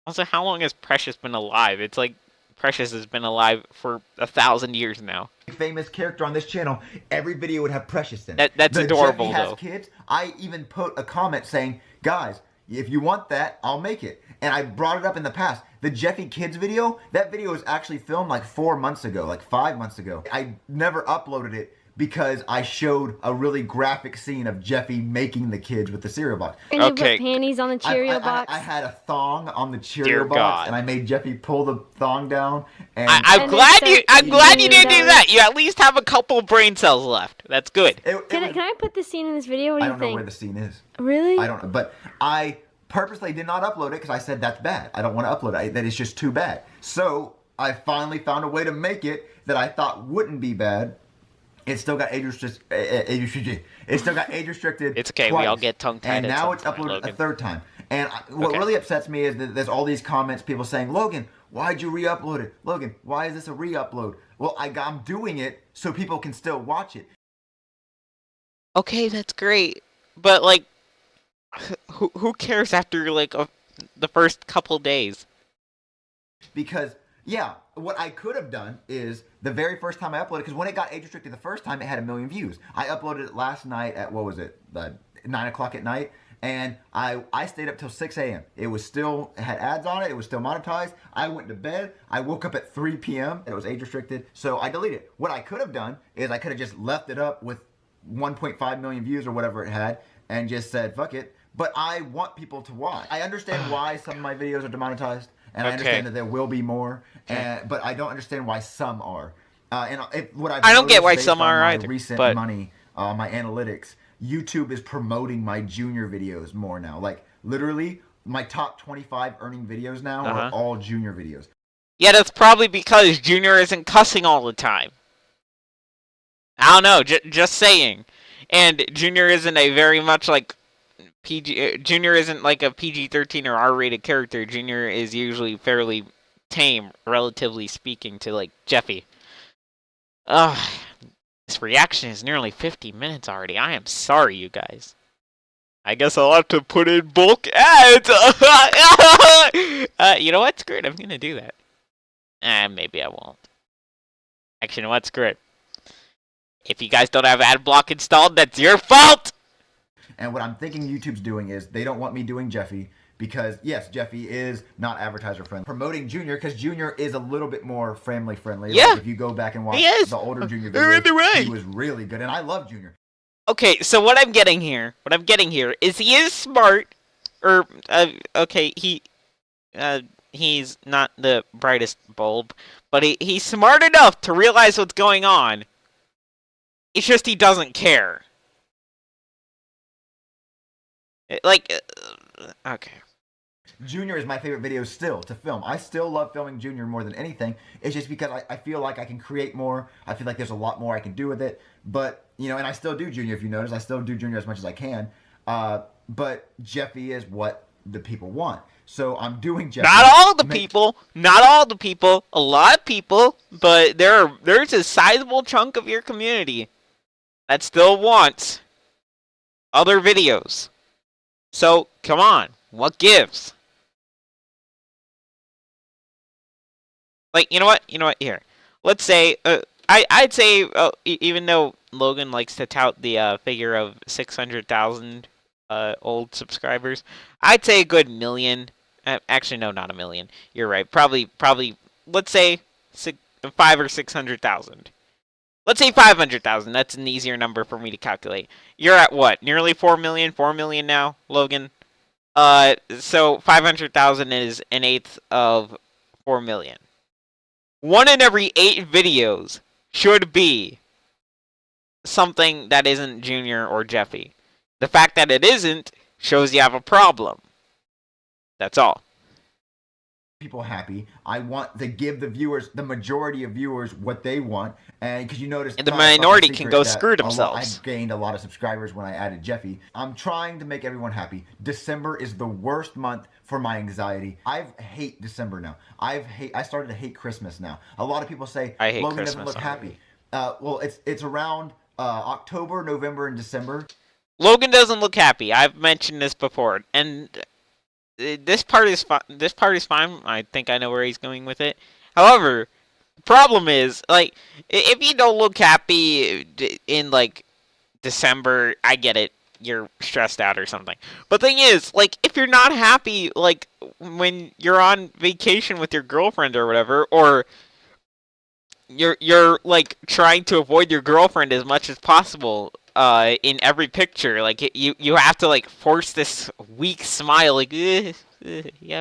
[SPEAKER 1] Also, how long has Precious been alive? It's like Precious has been alive for 1,000 years now.
[SPEAKER 2] Famous character on this channel, every video would have Precious in it.
[SPEAKER 1] That's adorable,
[SPEAKER 2] Jeffy has
[SPEAKER 1] though.
[SPEAKER 2] Kids. I even put a comment saying, guys, if you want that, I'll make it. And I brought it up in the past. The Jeffy Kids video, that video was actually filmed like 4 months ago, like 5 months ago. I never uploaded it because I showed a really graphic scene of Jeffy making the kids with the cereal box.
[SPEAKER 3] And you put panties on the Cheerio box.
[SPEAKER 2] I had a thong on the Cheerio box, and I made Jeffy pull the thong down. And
[SPEAKER 1] I'm glad you didn't do that. You at least have a couple brain cells left. That's good.
[SPEAKER 3] Can I put the scene in this video? What do you think?
[SPEAKER 2] I don't know where the scene is.
[SPEAKER 3] Really?
[SPEAKER 2] I don't know, but I purposely did not upload it because I said that's bad. I don't want to upload it. That is just too bad. So I finally found a way to make it that I thought wouldn't be bad. It still got age restricted. It still got age restricted.
[SPEAKER 1] It's okay.
[SPEAKER 2] Twice.
[SPEAKER 1] We all get tongue tied.
[SPEAKER 2] And now it's uploaded a third time. And what really upsets me is that there's all these comments, people saying, "Logan, why'd you re-upload it? Logan, why is this a re-upload?" Well, I'm doing it so people can still watch it.
[SPEAKER 1] Okay, that's great, but like, who cares after like the first couple days?
[SPEAKER 2] Because yeah, what I could have done is the very first time I uploaded, because when it got age restricted the first time, it had 1 million views. I uploaded it last night at, 9 o'clock at night, and I stayed up till 6 a.m. It had ads on it, it was still monetized. I went to bed, I woke up at 3 p.m., and it was age restricted, so I deleted it. What I could have done is I could have just left it up with 1.5 million views or whatever it had, and just said, fuck it. But I want people to watch. I understand why some of my videos are demonetized. And I understand that there will be more, but I don't understand why some are. I
[SPEAKER 1] don't get why some are either.
[SPEAKER 2] Recent money, my analytics, YouTube is promoting my junior videos more now. Like literally, my top 25 earning videos now are all junior videos.
[SPEAKER 1] Yeah, that's probably because Junior isn't cussing all the time. I don't know, just saying. And Junior isn't a very much like Junior isn't like a PG-13 or R-rated character. Junior is usually fairly tame, relatively speaking, to like Jeffy. This reaction is nearly 50 minutes already. I am sorry, you guys. I guess I'll have to put in bulk ads. You know what? Screw it. I'm gonna do that. Maybe I won't. Actually, you know what? Screw it. If you guys don't have ad block installed, that's your fault.
[SPEAKER 2] And what I'm thinking YouTube's doing is they don't want me doing Jeffy because, yes, Jeffy is not advertiser friendly. Promoting Junior because Junior is a little bit more family friendly.
[SPEAKER 1] Yeah.
[SPEAKER 2] Like if you go back and watch the older Junior videos, he was really good. And I love Junior.
[SPEAKER 1] Okay, so what I'm getting here is he is smart. Okay, he's not the brightest bulb, but he's smart enough to realize what's going on. It's just he doesn't care. Like, Okay.
[SPEAKER 2] Junior is my favorite video still to film. I still love filming Junior more than anything. It's just because I feel like I can create more. I feel like there's a lot more I can do with it. But, you know, and I still do Junior, if you notice. I still do Junior as much as I can. But Jeffy is what the people want. So I'm doing Jeffy.
[SPEAKER 1] Not all the people. Not all the people. A lot of people. But there's a sizable chunk of your community that still wants other videos. So, come on. What gives? Like, you know what? Here. Let's say, I'd say, even though Logan likes to tout the figure of 600,000 old subscribers, I'd say a good million. Actually, no, not a million. You're right. Probably, let's say 5 or 600,000. Let's say 500,000. That's an easier number for me to calculate. You're at what? Nearly 4 million? 4 million now, Logan? So 500,000 is an eighth of 4 million. 1 in every 8 videos should be something that isn't Junior or Jeffy. The fact that it isn't shows you have a problem. That's all.
[SPEAKER 2] People happy. I want to give the viewers, the majority of viewers, what they want, and because you notice,
[SPEAKER 1] and the minority can go screw themselves.
[SPEAKER 2] I gained a lot of subscribers when I added Jeffy. I'm trying to make everyone happy. December is the worst month for my anxiety. I hate December now. I started to hate Christmas now. A lot of people say Logan doesn't look happy. Well, it's around October, November, and December.
[SPEAKER 1] Logan doesn't look happy. I've mentioned this before, and this part is fine. I think I know where he's going with it. However, the problem is, like, if you don't look happy in, like, December, I get it. You're stressed out or something. But the thing is, like, if you're not happy, like, when you're on vacation with your girlfriend or whatever, or you're like trying to avoid your girlfriend as much as possible in every picture, like you have to like force this weak smile, like yeah,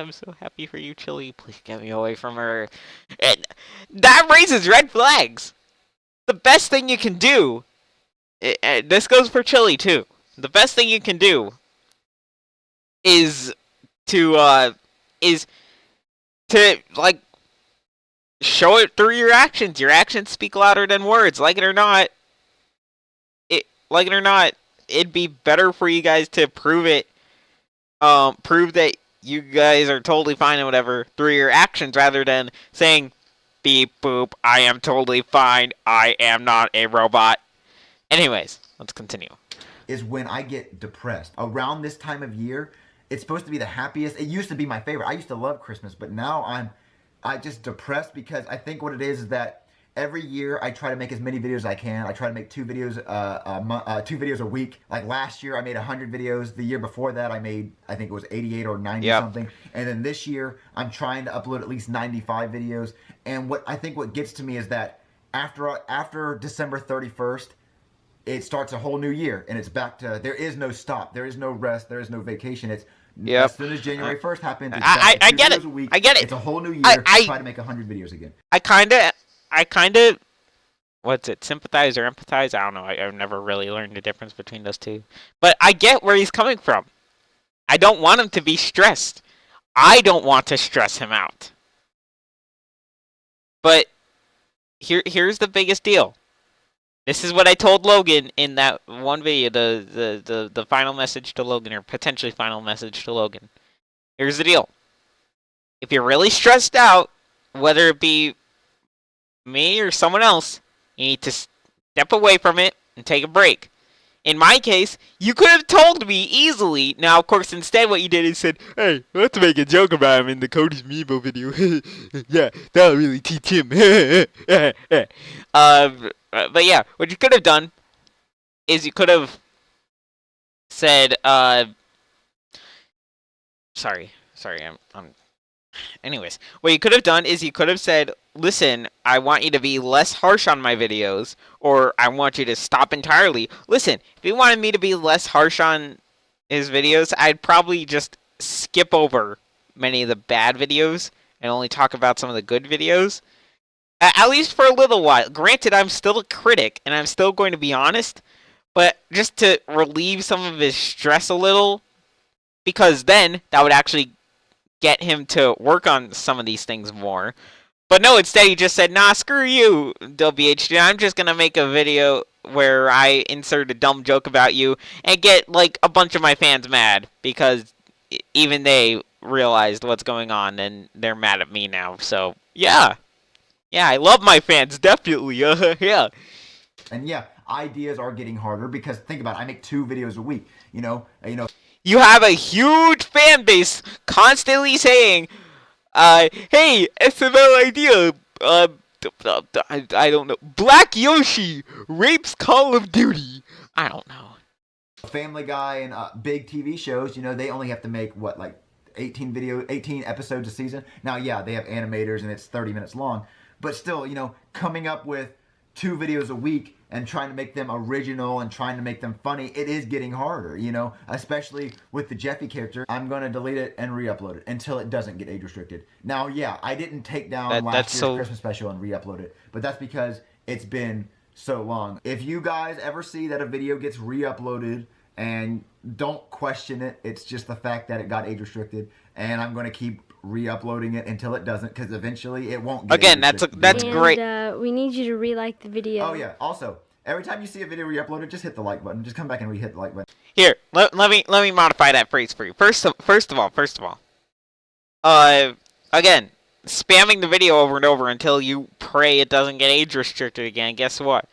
[SPEAKER 1] I'm so happy for you, Chili, please get me away from her. And that raises red flags. The best thing you can do, this goes for Chili too, the best thing you can do is to like show it through your actions. Your actions speak louder than words. Like it or not, it'd be better for you guys to prove it. Prove that you guys are totally fine and whatever through your actions, rather than saying, "Beep boop, I am totally fine. I am not a robot." Anyways, let's continue.
[SPEAKER 2] Is when I get depressed around this time of year. It's supposed to be the happiest. It used to be my favorite. I used to love Christmas, but now I'm just depressed because I think what it is that every year I try to make as many videos as I can. I try to make 2 videos a week. Like last year I made 100 videos. The year before that I made, I think it was 88 or 90 something. And then this year I'm trying to upload at least 95 videos. And what gets to me is that after December 31st, it starts a whole new year, and it's back to, there is no stop, there is no rest, there is no vacation. It's as soon as January 1st happens, it's
[SPEAKER 1] I get it. I get it.
[SPEAKER 2] It's a whole new year. Try to make 100 videos again.
[SPEAKER 1] I kind of, what's it, sympathize or empathize? I don't know. I've never really learned the difference between those two. But I get where he's coming from. I don't want him to be stressed. I don't want to stress him out. But here's the biggest deal. This is what I told Logan in that one video, the final message to Logan, or potentially final message to Logan. Here's the deal. If you're really stressed out, whether it be me or someone else, you need to step away from it and take a break. In my case, you could have told me easily. Now, of course, instead what you did is said, "Hey, let's make a joke about him in the Cody's Meebo video." Yeah, that'll really teach him. But yeah, what you could have done is you could have said, sorry, anyways, what you could have done is you could have said, "Listen, I want you to be less harsh on my videos, or I want you to stop entirely." Listen, if you wanted me to be less harsh on his videos, I'd probably just skip over many of the bad videos and only talk about some of the good videos. At least for a little while. Granted, I'm still a critic, and I'm still going to be honest, but just to relieve some of his stress a little, because then that would actually get him to work on some of these things more. But no, instead he just said, nah, screw you, WHD. I'm just going to make a video where I insert a dumb joke about you and get, like, a bunch of my fans mad because even they realized what's going on and they're mad at me now. So, yeah. Yeah, I love my fans, definitely. Yeah.
[SPEAKER 2] And yeah, ideas are getting harder because think about it, I make 2 videos a week.
[SPEAKER 1] You have a huge fan base constantly saying, hey, SML idea, I don't know. Black Yoshi rapes Call of Duty. I don't know.
[SPEAKER 2] Family Guy and big TV shows, they only have to make what, like 18 episodes a season. Now, yeah, they have animators and it's 30 minutes long, but still, coming up with 2 videos a week and trying to make them original and trying to make them funny, it is getting harder, especially with the Jeffy character. I'm going to delete it and re-upload it until it doesn't get age restricted. Now, yeah, I didn't take down last year's Christmas special and re-upload it, but that's because it's been so long. If you guys ever see that a video gets re-uploaded, and don't question it, it's just the fact that it got age restricted, and I'm going to keep re-uploading it until it doesn't, because eventually it won't get
[SPEAKER 1] Again, that's great.
[SPEAKER 3] We need you to re-like the video.
[SPEAKER 2] Oh yeah, also, every time you see a video re-uploaded, just hit the like button. Just come back and re-hit the like button.
[SPEAKER 1] Here, let me modify that phrase for you. First of all, again, spamming the video over and over until you pray it doesn't get age restricted again. Guess what?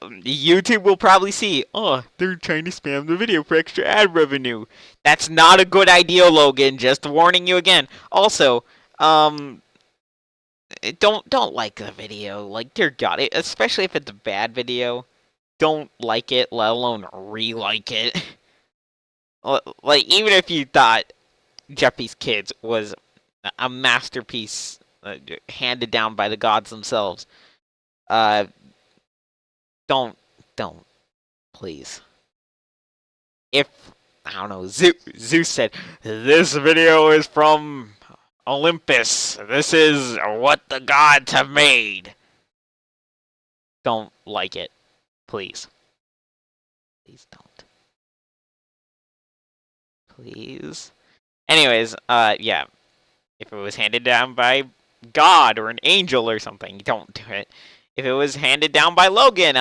[SPEAKER 1] YouTube will probably see, oh, they're trying to spam the video for extra ad revenue. That's not a good idea, Logan. Just warning you again. Also, don't like the video. Like, dear God, especially if it's a bad video, don't like it, let alone re-like it. Like, even if you thought Jeffy's Kids was a masterpiece handed down by the gods themselves, don't, please. If, I don't know, Zeus said, this video is from Olympus. This is what the gods have made. Don't like it. Please. Please don't. Please. Anyways, yeah. If it was handed down by God or an angel or something, don't do it. If it was handed down by Logan,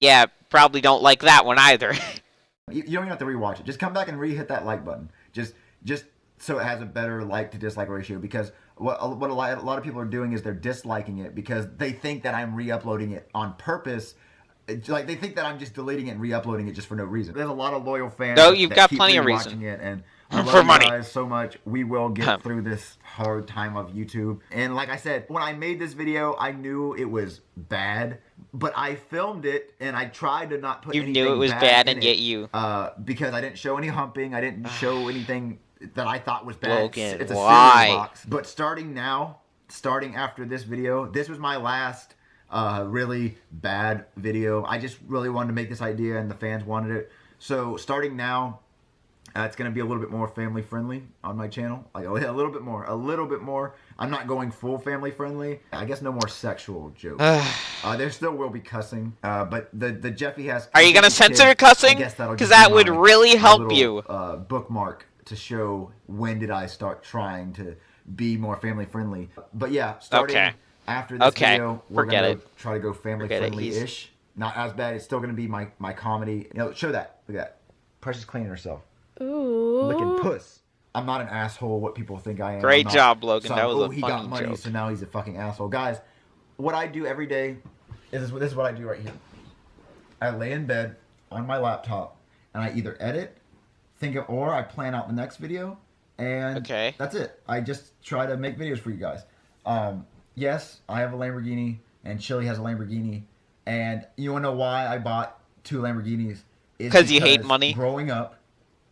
[SPEAKER 1] yeah, probably don't like that one either.
[SPEAKER 2] You don't even have to rewatch it. Just come back and re-hit that like button. Just so it has a better like to dislike ratio. Because what a lot of people are doing is they're disliking it because they think that I'm re-uploading it on purpose. Like, they think that I'm just deleting it and re-uploading it just for no reason. There's a lot of loyal fans.
[SPEAKER 1] No, you've got
[SPEAKER 2] keep
[SPEAKER 1] plenty of reason.
[SPEAKER 2] It, and I love
[SPEAKER 1] for money.
[SPEAKER 2] You guys so much. We will get through this hard time of YouTube. And like I said, when I made this video, I knew it was bad, but I filmed it and I tried to not put anything bad. You knew it was bad and yet you. Because I didn't show any humping. I didn't show anything that I thought was bad.
[SPEAKER 1] Logan,
[SPEAKER 2] it's a
[SPEAKER 1] why?
[SPEAKER 2] cereal box. But starting after this video, this was my last really bad video. I just really wanted to make this idea and the fans wanted it. So starting now, it's going to be a little bit more family friendly on my channel. Like a little bit more. I'm not going full family friendly. I guess no more sexual jokes. There still will be cussing. But the Jeffy has.
[SPEAKER 1] Are you going to censor cussing? Because that would really help you.
[SPEAKER 2] Bookmark to show when did I start trying to be more family friendly. But yeah, starting after this video, we're going to try to go family friendly-ish. Not as bad. It's still going to be my comedy. Show that. Look at that. Precious cleaning herself.
[SPEAKER 3] Ooh.
[SPEAKER 2] Looking puss. I'm not an asshole, what people think I am.
[SPEAKER 1] Great job, Logan. That was a
[SPEAKER 2] he got money,
[SPEAKER 1] joke.
[SPEAKER 2] So now he's a fucking asshole. Guys, what I do every day, this is what I do right here. I lay in bed on my laptop, and I either edit, or I plan out the next video, and that's it. I just try to make videos for you guys. Yes, I have a Lamborghini, and Chili has a Lamborghini, and you want to know why I bought 2 Lamborghinis?
[SPEAKER 1] Because you hate money?
[SPEAKER 2] Growing up,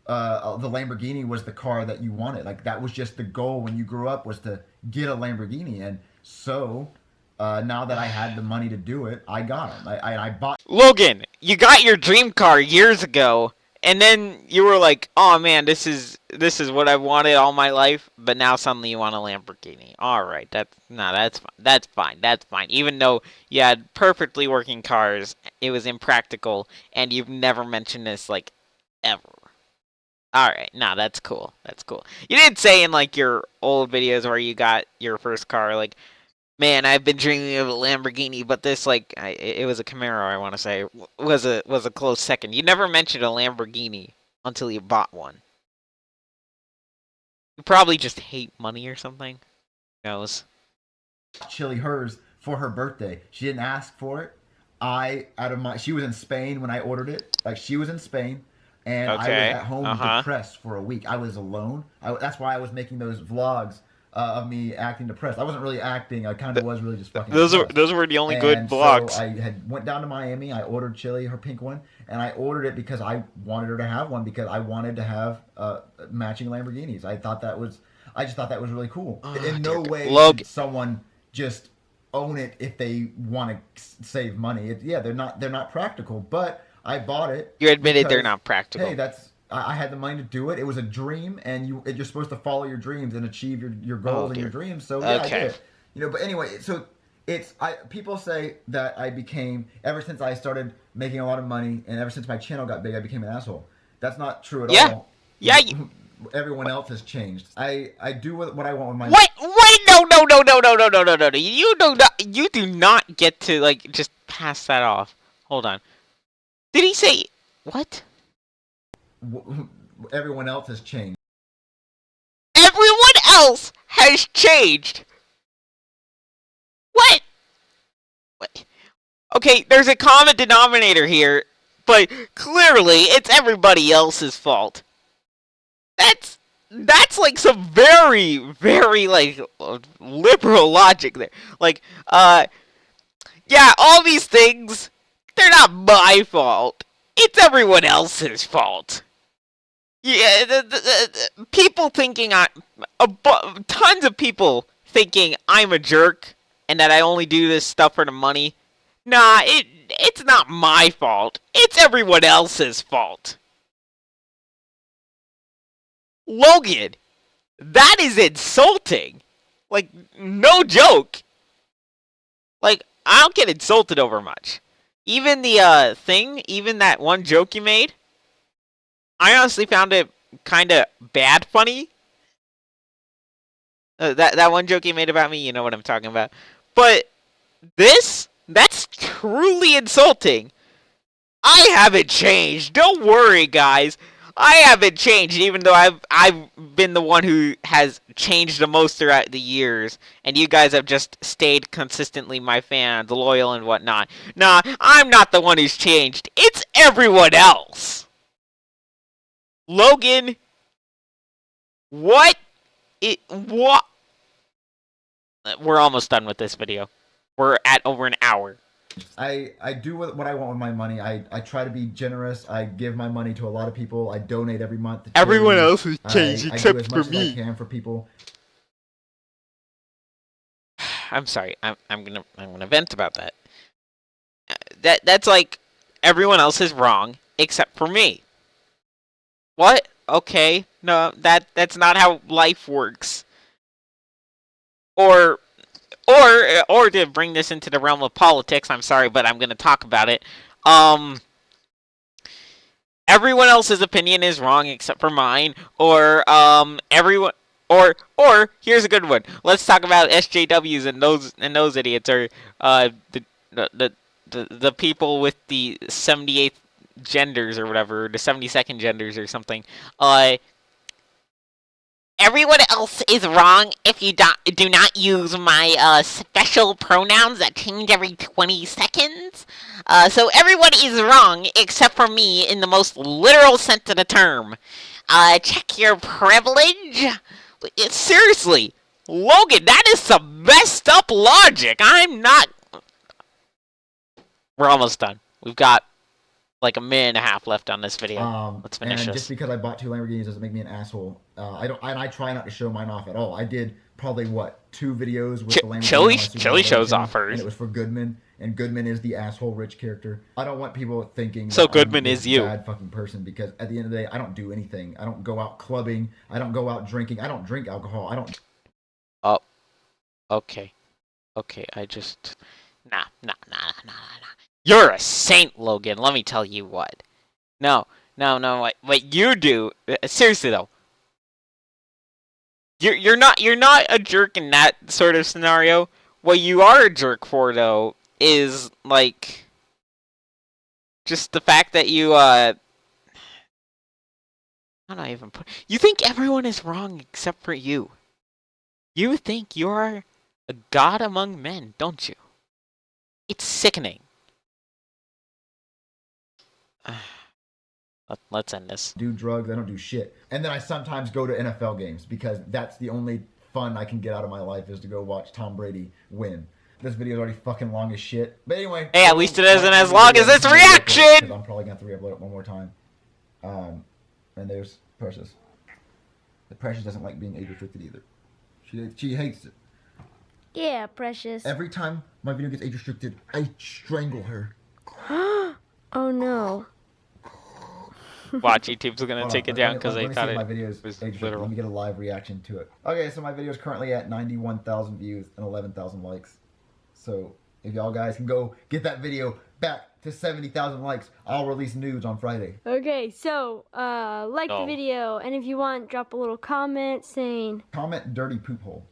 [SPEAKER 2] the Lamborghini was the car that you wanted. Like, that was just the goal when you grew up, was to get a Lamborghini. And so, now that I had the money to do it, I got them. I bought...
[SPEAKER 1] Logan, you got your dream car years ago, and then you were like, oh man, this is what I wanted all my life, but now suddenly you want a Lamborghini. Alright, that's fine. Even though you had perfectly working cars, it was impractical, and you've never mentioned this, like, ever. All right, nah, that's cool. That's cool. You didn't say in like your old videos where you got your first car, like, man, I've been dreaming of a Lamborghini, but this, like, it was a Camaro. I want to say was a close second. You never mentioned a Lamborghini until you bought one. You probably just hate money or something. Who knows?
[SPEAKER 2] Chili hers for her birthday. She didn't ask for it. She was in Spain when I ordered it. Like, she was in Spain, and I was
[SPEAKER 1] Okay.
[SPEAKER 2] at home
[SPEAKER 1] Uh-huh.
[SPEAKER 2] depressed for a week. I was alone. That's why I was making those vlogs of me acting depressed. I wasn't really acting. I kind of was really just fucking depressed.
[SPEAKER 1] Those were the only good
[SPEAKER 2] And so
[SPEAKER 1] vlogs.
[SPEAKER 2] I had went down to Miami. I ordered Chili, her pink one, and I ordered it because I wanted her to have one because I wanted to have matching Lamborghinis. I just thought that was really cool.
[SPEAKER 1] Oh,
[SPEAKER 2] In no way
[SPEAKER 1] Logan.
[SPEAKER 2] should someone just own it if they want to save money. They're not practical, but I bought it.
[SPEAKER 1] You admitted they're
[SPEAKER 2] Because,
[SPEAKER 1] not practical.
[SPEAKER 2] hey, I had the money to do it. It was a dream, and you're supposed to follow your dreams and achieve your goals and your dreams. So yeah,
[SPEAKER 1] Okay.
[SPEAKER 2] I did it. But anyway, so people say that I became, ever since I started making a lot of money and ever since my channel got big, I became an asshole. That's not true at all.
[SPEAKER 1] Yeah.
[SPEAKER 2] Everyone else has changed. I do what I want with my
[SPEAKER 1] Wait, no. You do not get to, like, just pass that off. Hold on. Did he say what?
[SPEAKER 2] Everyone else has changed.
[SPEAKER 1] Everyone else has changed. What? Okay, there's a common denominator here, but clearly it's everybody else's fault. That's like some very, very, like, liberal logic there. Like, yeah, all these things, they're not my fault. It's everyone else's fault. Yeah, people thinking tons of people thinking I'm a jerk and that I only do this stuff for the money. Nah, it's not my fault. It's everyone else's fault. Logan, that is insulting. Like, no joke. Like, I don't get insulted over much. Even the even that one joke you made, I honestly found it kind of bad funny. That one joke you made about me, you know what I'm talking about. But that's truly insulting. I haven't changed. Don't worry, guys. I haven't changed, even though I've been the one who has changed the most throughout the years, and you guys have just stayed consistently my fans, loyal and whatnot. Nah, I'm not the one who's changed. It's everyone else. Logan, what? What? We're almost done with this video. We're at over an hour.
[SPEAKER 2] I do what I want with my money. I try to be generous. I give my money to a lot of people. I donate every month.
[SPEAKER 1] Everyone else has changed except
[SPEAKER 2] I do as
[SPEAKER 1] for
[SPEAKER 2] much
[SPEAKER 1] me.
[SPEAKER 2] as I can for people.
[SPEAKER 1] I'm sorry. I'm gonna vent about that. That's like everyone else is wrong except for me. What? Okay. No, that's not how life works. Or to bring this into the realm of politics, I'm sorry, but I'm going to talk about it. Everyone else's opinion is wrong except for mine, or everyone or here's a good one. Let's talk about SJWs and those idiots, or the people with the 78th genders or whatever, the 72nd genders or something. Everyone else is wrong if you do not use my special pronouns that change every 20 seconds. So everyone is wrong except for me in the most literal sense of the term. Check your privilege. Seriously, Logan, that is some messed up logic. I'm not. We're almost done. We've got like a minute and a half left on this video. Let's finish this.
[SPEAKER 2] Just because I bought 2 Lamborghinis doesn't make me an asshole. I try not to show mine off at all. I did probably 2 videos with the Lamborghini.
[SPEAKER 1] Chili shows off hers,
[SPEAKER 2] and it was for Goodman, and Goodman is the asshole rich character. I don't want people thinking
[SPEAKER 1] so
[SPEAKER 2] that
[SPEAKER 1] Goodman
[SPEAKER 2] I'm
[SPEAKER 1] is you,
[SPEAKER 2] bad fucking person, because at the end of the day, I don't do anything. I don't go out clubbing. I don't go out drinking. I don't drink alcohol. I don't.
[SPEAKER 1] Oh, okay. I just nah. You're a saint, Logan. Let me tell you what. No, No. What you do? Seriously though, you're not a jerk in that sort of scenario. What you are a jerk for though is like just the fact that you how do I even put? You think everyone is wrong except for you. You think you're a god among men, don't you? It's sickening. Let's end this.
[SPEAKER 2] Do drugs, I don't do shit. And then I sometimes go to NFL games because that's the only fun I can get out of my life is to go watch Tom Brady win. This video is already fucking long as shit. But anyway.
[SPEAKER 1] Hey, at least it isn't as long as this reaction!
[SPEAKER 2] I'm probably going to have to re-upload it one more time. And there's Precious. The Precious doesn't like being age restricted either. She hates it.
[SPEAKER 3] Yeah, Precious.
[SPEAKER 2] Every time my video gets age restricted, I strangle her.
[SPEAKER 3] Oh no.
[SPEAKER 1] Watch, YouTube's gonna take it down because they thought it
[SPEAKER 2] my videos
[SPEAKER 1] was
[SPEAKER 2] literal. Let me get a live reaction to it. Okay, so my video is currently at 91,000 views and 11,000 likes. So if y'all guys can go get that video back to 70,000 likes, I'll release news on Friday.
[SPEAKER 3] Okay, so like the video, and if you want, drop a little comment saying
[SPEAKER 2] dirty poop hole.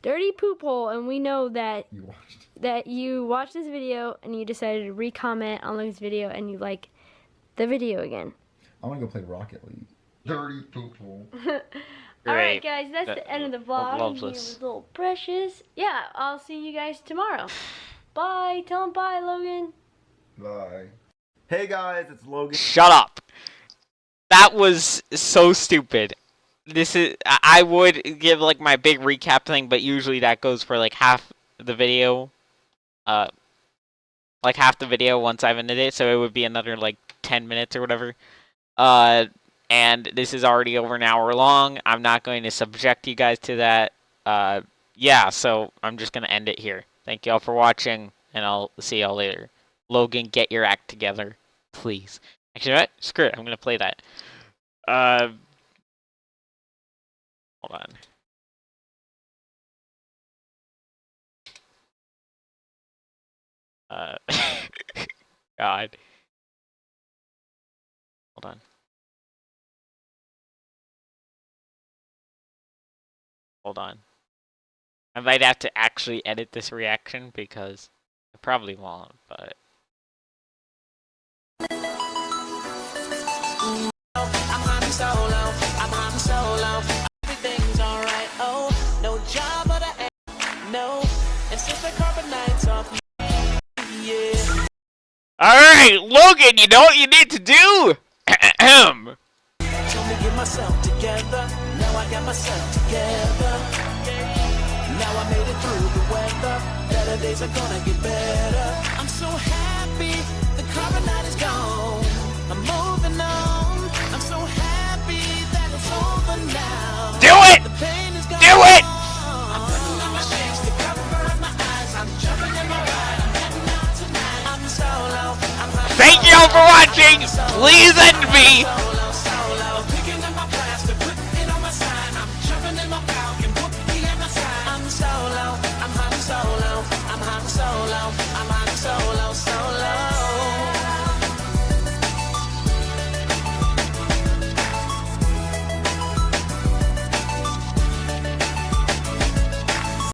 [SPEAKER 3] Dirty poop hole, and we know that you watched this video and you decided to re-comment on Logan's video and you like the video again.
[SPEAKER 2] I want to go play Rocket League. Dirty poop hole.
[SPEAKER 3] Alright guys, that's the end of the vlog. I'm here with little Precious. Yeah, I'll see you guys tomorrow. Bye. Tell him bye, Logan.
[SPEAKER 2] Bye. Hey guys, it's Logan.
[SPEAKER 1] Shut up. That was so stupid. I would give like my big recap thing, but usually that goes for like half the video. Like half the video once I've ended it, so it would be another like 10 minutes or whatever. And this is already over an hour long. I'm not going to subject you guys to that. Yeah, so I'm just going to end it here. Thank y'all for watching, and I'll see y'all later. Logan, get your act together, please. Actually, what? Screw it. I'm going to play that. Hold on. God. Hold on. Hold on. I might have to actually edit this reaction because I probably won't, but... I'm solo. Everything's alright. Oh, no job but no. It's just the carbon nights off. Yeah. Alright, Logan, you know what you need to do? Told me get myself together. Now I got myself together. Now I made it through the weather. Better days are gonna get better. I'm so happy the carbon night is gone. I'm moving on. I'm so happy that it's over now. Do it! The pain is gone. Do it! I'm putting on my shades to cover up my eyes. I'm jumping in my ride. I'm heading out tonight. I'm solo. Thank you all for watching. Please end me. I'm picking up my plastic, putting it on my sign. I'm jumping in my Falcon, putting it at my side. I'm solo. I'm Han Solo. I'm Han Solo. I'm Han Solo.